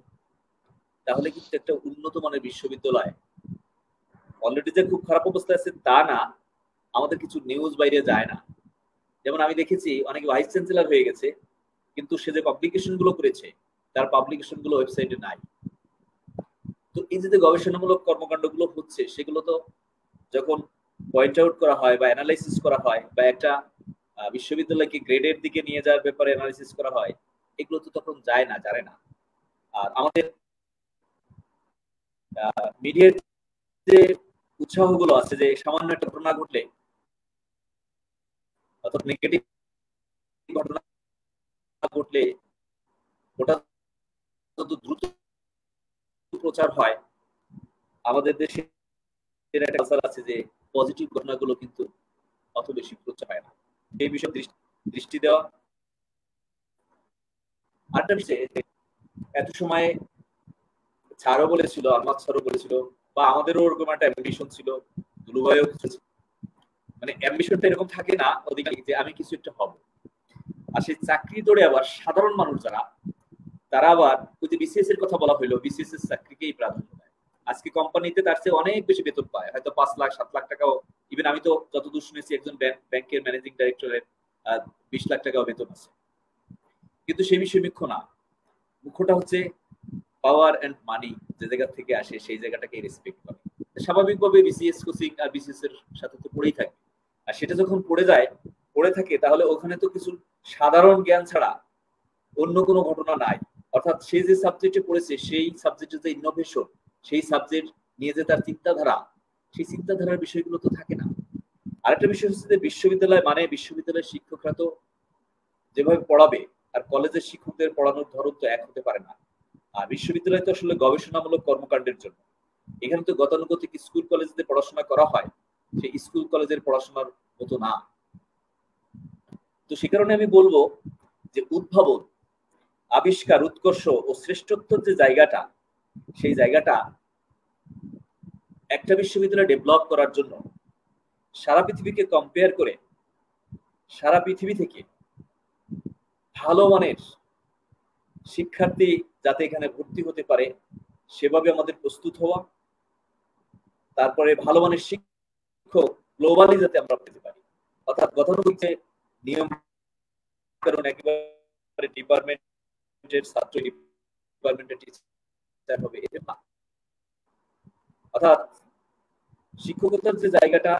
Speaker 4: তাহলে কিন্তু একটা উন্নত মানের বিশ্ববিদ্যালয়, অলরেডি যে খুব খারাপ অবস্থা আছে তা না, আমাদের কিছু নিউজ বাইরে যায় না। যেমন আমি দেখেছি অনেকে ভাইস চ্যান্সেলর হয়ে গেছে, কিন্তু সে যে পাবলিকেশন গুলো করেছে তার পাবলিকেশন গুলো ওয়েবসাইটে নাই। তো এই যে গবেষণামূলক কর্মকাণ্ডগুলো হচ্ছে, সেগুলো তো যখন পয়েন্ট আউট করা হয় বা অ্যানালাইসিস করা হয়, বা একটা বিশ্ববিদ্যালয়কে গ্রেডের দিকে নিয়ে যাওয়ার ব্যাপারে অ্যানালাইসিস করা হয়, এগুলো তো তখন যায় না, জানে না। আর আমাদের মিডিয়ার যে উৎসাহগুলো আছে, যে সামান্য একটা ঘটনা ঘটলে অর্থাৎ নেগেটিভ ঘটনা ঘটলে ওটা যত দ্রুত প্রচার হয়, আমাদের দেশে একটা কালচার আছে যে পজিটিভ ঘটনাগুলো কিন্তু অত বেশি প্রচার হয় না। এই বিষয়ে দৃষ্টি দেওয়া। আরেকটা বিষয়, এত সময় স্যারও বলেছিল, আলমাজ স্যারও বলেছিল, বা আমাদেরও ওরকম একটা অ্যাম্বিশন ছিল, দুলুভাইও কিছু, মানে অ্যাম্বিশনটা এরকম থাকে না অধিকাংশ যে আমি কিছু একটা হব। আর সেই চাকরি দৌড়ে আবার সাধারণ মানুষ যারা, তারা আবার ওই যে বিসিএস এর কথা বলা হইলো, বিসিএস এর চাকরিকেই প্রাধান্য দেয়। আজকে কোম্পানিতে তার চেয়ে অনেক বেশি বেতন পায়, হয়তো 5 লাখ 7 লাখ টাকাও। ইভেন আমি তো যতদূর শুনেছি একজন ব্যাংকের ম্যানেজিং ডাইরেক্টরের 20 লাখ টাকাও বেতন আছে। কিন্তু সেই বিষয়ে মুখ্য না, মুখ্যটা হচ্ছে পাওয়ার এন্ড মানি যে জায়গা থেকে আসে, সেই জায়গাটাকে রেসপেক্ট করে। স্বাভাবিকভাবে বিসিএস কোচিং আর বিসিএস এর সাথে তো পড়েই থাকে, আর সেটা যখন পড়ে থাকে তাহলে ওখানে তো কিছু সাধারণ জ্ঞান ছাড়া অন্য কোনো ঘটনা নাই। অর্থাৎ সে যে সাবজেক্টে পড়েছে সেই সাবজেক্টের যে ইনোভেশন, সেই সাবজেক্ট নিয়ে যে তার চিন্তাধারা, সেই চিন্তাধারার বিষয়গুলো তো থাকে না। আরেকটা বিষয় হচ্ছে যে বিশ্ববিদ্যালয় মানে বিশ্ববিদ্যালয়ের শিক্ষকরা তো যেভাবে পড়াবে আর কলেজের শিক্ষকদের পড়ানোর ধরন তো এক হতে পারে না। আর বিশ্ববিদ্যালয় তো আসলে গবেষণামূলক কর্মকাণ্ডের জন্য, এখানে তো গতানুগতিক স্কুল কলেজে পড়াশোনা করা হয়, সেই স্কুল কলেজের পড়াশোনার মতো না। তো সে কারণে আমি বলবো যে উদ্ভাবন, আবিষ্কার, উৎকর্ষ ও শ্রেষ্ঠত্বের যে জায়গাটা, সেই জায়গাটা একটা বিশ্ববিদ্যালয় ডেভেলপ করার জন্য সারা পৃথিবীকে কম্পেয়ার করে সারা পৃথিবী থেকে ভালো মানের শিক্ষার্থী যাতে এখানে ভর্তি হতে পারে সেভাবে আমাদের প্রস্তুত হওয়া, তারপরে ভালো মানের শিক্ষক গ্লোবালি যাতে আমরা পেতে পারি, অর্থাৎ গতানুগতিক যে নিয়ম কারণ একেবারে ডিপার্টমেন্টের ছাত্র ডিপার্টমেন্টের টিচার হবে এটা না, অর্থাৎ শিক্ষকতার যে জায়গাটা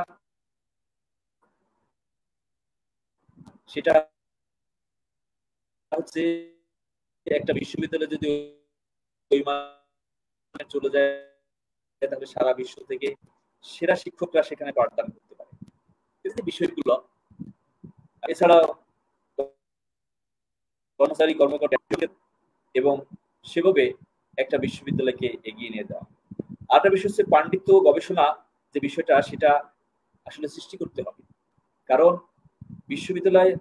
Speaker 4: সেটা হচ্ছে একটা বিশ্ববিদ্যালয় যদি ওই মানে চলে যায় তাহলে সারা বিশ্ব থেকে সেরা শিক্ষকরা সেখানে পাঠদান করতে পারে। এই বিষয়গুলো এছাড়া কর্মচারী কর্মকর্তা এবং সেভাবে একটা বিশ্ববিদ্যালয়কে এগিয়ে নিয়ে যাওয়া। আরেকটা বিষয় হচ্ছে পাণ্ডিত্য গবেষণা যে বিষয়টা সেটা আসলে সৃষ্টি করতে হবে, কারণ বিশ্ববিদ্যালয়ে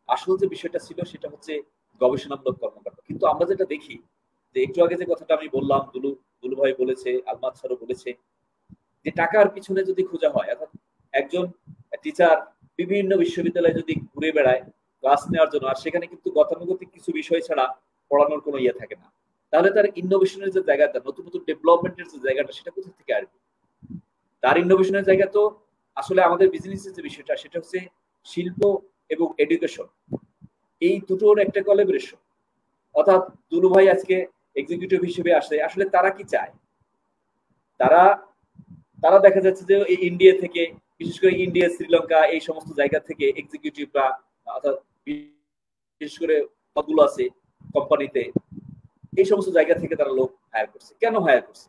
Speaker 4: আসল যে বিষয়টা ছিল সেটা হচ্ছে গবেষণামূলক কর্মকাণ্ড। কিন্তু আমরা যেটা দেখি যে একটু আগে যে কথাটা আমি বললাম, দুলু ভাই বলেছে, আলমাদ স্যারও বলেছে, যে টাকার পিছনে যদি খোঁজা হয়, অর্থাৎ একজন টিচার বিভিন্ন বিশ্ববিদ্যালয়ে যদি ঘুরে বেড়ায় ক্লাস নেওয়ার জন্য, আর সেখানে কিন্তু গতানুগতিক কিছু বিষয় ছাড়া পড়ানোর কোনো ইয়ে থাকে না, তাহলে তার ইনোভেশনের যে জায়গাটা, নতুন নতুন ডেভেলপমেন্টের যে জায়গাটা, সেটা কোথা থেকে আসবে? তার ইনোভেশনের জায়গা তো আসলে আমাদের বিজনেসের যে বিষয়টা সেটা হচ্ছে শিল্প এবং এডুকেশন, এই দুটোর একটা কোলাবোরেশন। অর্থাৎ দুলু ভাই আজকে এক্সিকিউটিভ হিসেবে আসে, আসলে তারা কি চায়? তারা দেখা যাচ্ছে যে এই ইন্ডিয়া থেকে, বিশেষ করে ইন্ডিয়া, শ্রীলঙ্কা, এই সমস্ত জায়গা থেকে এক্সিকিউটিভরা, অর্থাৎ বিশেষ করে পদগুলো আছে কোম্পানিতে, এই সমস্ত জায়গা থেকে তারা লোক হায়ার করছে। কেন হায়ার করছে?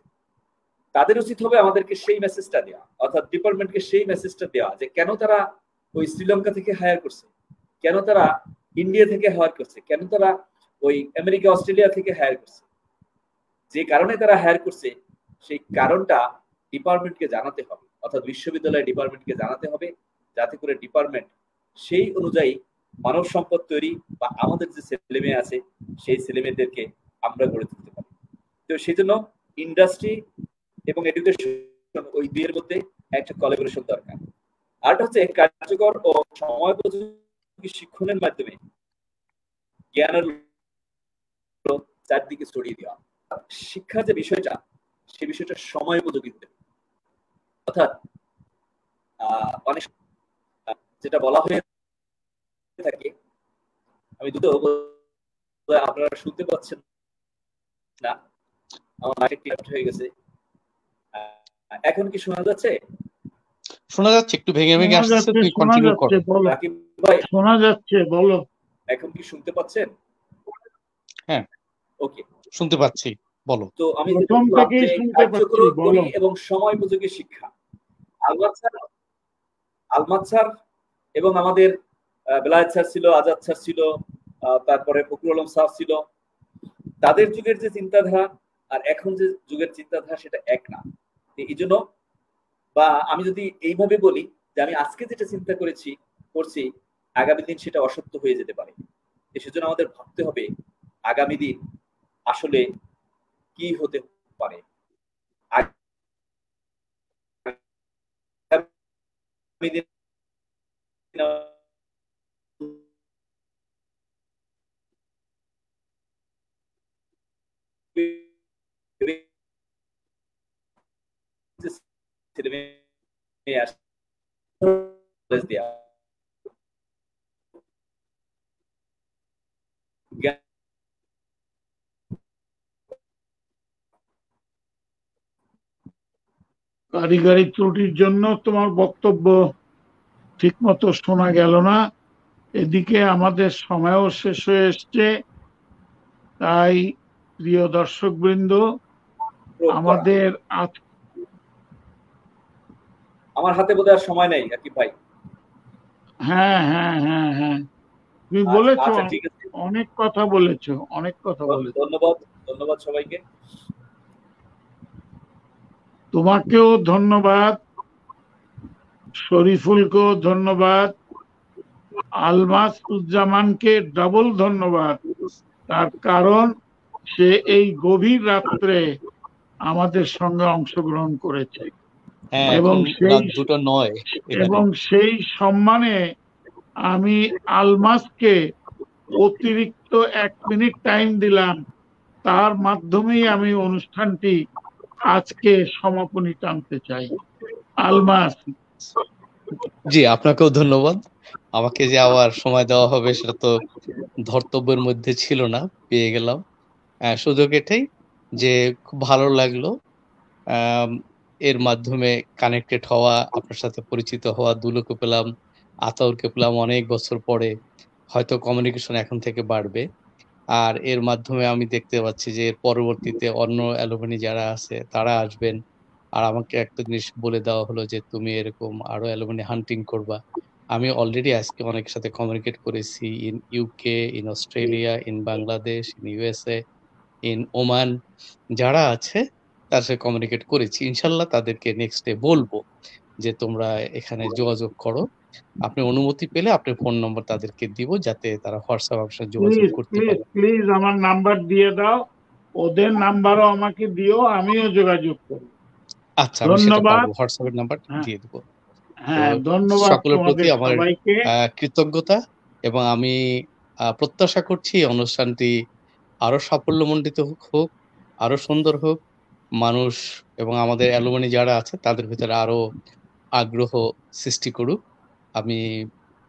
Speaker 4: তাদের উচিত হবে আমাদেরকে সেই মেসেজটা দেওয়া, অর্থাৎ ডিপার্টমেন্টকে সেই মেসেজটা দেওয়া যে কেন তারা ওই শ্রীলঙ্কা থেকে হায়ার করছে, কেন তারা ইন্ডিয়া থেকে হায়ার করছে, কেন তারা ওই আমেরিকা অস্ট্রেলিয়া থেকে হায়ার করছে। যে কারণে তারা হায়ার করছে সেই কারণটা ডিপার্টমেন্টকে জানাতে হবে, অর্থাৎ বিশ্ববিদ্যালয় ডিপার্টমেন্টকে জানাতে হবে, যাতে করে ডিপার্টমেন্ট সেই অনুযায়ী মানব সম্পদ তৈরি বা আমাদের যে ছেলেমেয়ে আছে সেই ছেলেমেয়েদেরকে আমরা গড়ে তুলতে পারি। তো সেই জন্য ইন্ডাস্ট্রি এবং এডুকেশন, ওই দুইয়ের মধ্যে একটা কোলাবোরেশন দরকার। আরটা হচ্ছে কার্যকর ও সময়োপযোগী শিক্ষণের মাধ্যমে জ্ঞানের চারদিকে ছড়িয়ে দেওয়া। শিক্ষার যে বিষয়টা, সে বিষয়টা সময় উপযোগী হতে, অর্থাৎ অনেক যেটা বলা হয়ে থাকে, আমি দুটো আপনারা শুনতে পাচ্ছেন না, আমার মাইক হয়ে গেছে, এখন কি শোনা যাচ্ছে?
Speaker 1: শোনা যাচ্ছে, একটু ভেঙে ভেঙে আসছে, তুই কন্টিনিউ কর।
Speaker 3: রাকিব ভাই শোনা যাচ্ছে, বলো।
Speaker 4: এখন কি শুনতে পাচ্ছেন?
Speaker 1: হ্যাঁ,
Speaker 4: ওকে,
Speaker 1: শুনতে পাচ্ছি, বলো।
Speaker 4: তো আমি
Speaker 3: প্রথম থেকেই শুনতে পাচ্ছি, বলো।
Speaker 4: এবং সময় উপযোগী শিক্ষা, আলমাদ স্যার এবং আমাদের বেলায়েত স্যার ছিল, আজাদ স্যার ছিল, তারপরে ফখরুল আলম স্যার ছিল, তাদের যুগের যে চিন্তাধারা আর এখন যে যুগের চিন্তাধারা সেটা এক না। এই জন্য, বা আমি যদি এইভাবে বলি যে আমি আজকে যেটা চিন্তা করছি আগামী দিন সেটা অসত্য হয়ে যেতে পারে। সেজন্য আমাদের ভাবতে হবে আগামী দিন আসলে কি হতে পারে। আগামী দিন
Speaker 3: কারিগরি ত্রুটির জন্য তোমার বক্তব্য ঠিক মতো শোনা গেল না। এদিকে আমাদের সময়ও শেষ হয়ে এসছে, তাই প্রিয় দর্শক বৃন্দ, আমাদের
Speaker 4: আমার হাতে বোধহয় সময় নেই রাকিব ভাই।
Speaker 3: হ্যাঁ হ্যাঁ হ্যাঁ হ্যাঁ, তুমি বলেছো, অনেক কথা বলেছো, অনেক কথা বলেছো।
Speaker 4: ধন্যবাদ সবাইকে।
Speaker 3: তোমাকেও ধন্যবাদ, শরীফুলকেও ধন্যবাদ, আলমাসুজ্জামানকে ডাবল ধন্যবাদ। তার কারণ সে এই গভীর রাত্রে আমাদের সঙ্গে অংশগ্রহণ করেছে
Speaker 1: হ্যাঁ,
Speaker 3: এবং
Speaker 1: এখন
Speaker 3: সেই
Speaker 1: রাত 2টা 9 এখানে।
Speaker 3: এবং সেই সম্মানে আমি আলমাসকে অতিরিক্ত 1 মিনিট টাইম দিলাম, তার মাধ্যমেই আমি অনুষ্ঠানটি আজকে সমাপনী টানতে চাই। আলমাস।
Speaker 1: জি, আপনাকেও ধন্যবাদ। আমাকে যে আবার সময় দেওয়া হবে সেটা তো ধর্তব্যের মধ্যে ছিল না, পেয়ে গেলাম। সুযোগ এটাই যে খুব ভালো লাগলো আম এর মাধ্যমে কানেক্টেড হওয়া, আপনার সাথে পরিচিত হওয়া, দুলুকে পেলাম, আতাউরকে পেলাম অনেক বছর পরে। হয়তো কমিউনিকেশন এখন থেকে বাড়বে। আর এর মাধ্যমে আমি দেখতে পাচ্ছি যে এর পরবর্তীতে অন্য অ্যালুমিনি যারা আছে তারা আসবেন। আর আমাকে একটা জিনিস বলে দেওয়া হলো যে তুমি এরকম আরো অ্যালুমিনি হান্টিং করবা। আমি অলরেডি আজকে অনেকের সাথে কমিউনিকেট করেছি in UK, in Australia, in Bangladesh, in USA, in Oman যারা আছে তার সাথে কমিউনিকেট করেছি। ইনশাআল্লাহ তাদেরকে নেক্সট ডে বলবো যে তোমরা এখানে যোগাযোগ করো। আপনি অনুমতি পেলে আপনার ফোন নম্বর তাদেরকে দিব যাতে তারা হোয়াটসঅ্যাপ আপনার সাথে যোগাযোগ
Speaker 3: প্লিজ
Speaker 1: করতে
Speaker 3: প্লিজ
Speaker 1: পারে।
Speaker 3: প্লিজ আমার নাম্বার দিয়ে দাও, ওদের নাম্বারও আমাকে দিও, আমিও যোগাযোগ করব।
Speaker 1: আচ্ছা, আমি সেটা
Speaker 3: ধন্যবাদ।
Speaker 1: পারবো, হোয়াটসঅ্যাপের নাম্বার
Speaker 3: হ্যাঁ
Speaker 1: দিয়ে দিব। তো
Speaker 3: হ্যাঁ, ধন্যবাদ
Speaker 1: সকলের প্রতি
Speaker 3: তোমাদের
Speaker 1: আমার
Speaker 3: সবাইকে।
Speaker 1: কৃতজ্ঞতা এবং আমি প্রত্যাশা করছি এই অনুষ্ঠানটি আরো সাফল্যমণ্ডিত হোক, আরো সুন্দর হোক। মানুষ এবং আমাদের অ্যালুমিনি যারা আছে তাদের ভিতরে আরো আগ্রহ সৃষ্টি করুক। আমি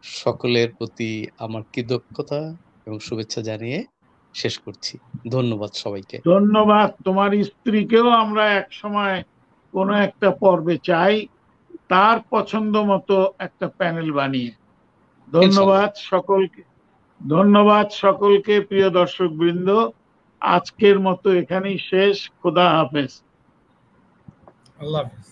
Speaker 1: সকলের প্রতি আমার কৃতজ্ঞতা এবং শুভেচ্ছা জানিয়ে শেষ করছি। ধন্যবাদ সবাইকে।
Speaker 3: ধন্যবাদ। তোমার স্ত্রীকেও আমরা এক সময় কোনো একটা পর্বে চাই, তার পছন্দ মতো একটা প্যানেল বানিয়ে। ধন্যবাদ সকলকে, ধন্যবাদ সকলকে। প্রিয় দর্শক বৃন্দ, আজকের মতো এখানেই শেষ। খোদা হাফেজ।
Speaker 5: আল্লাহ হাফেজ।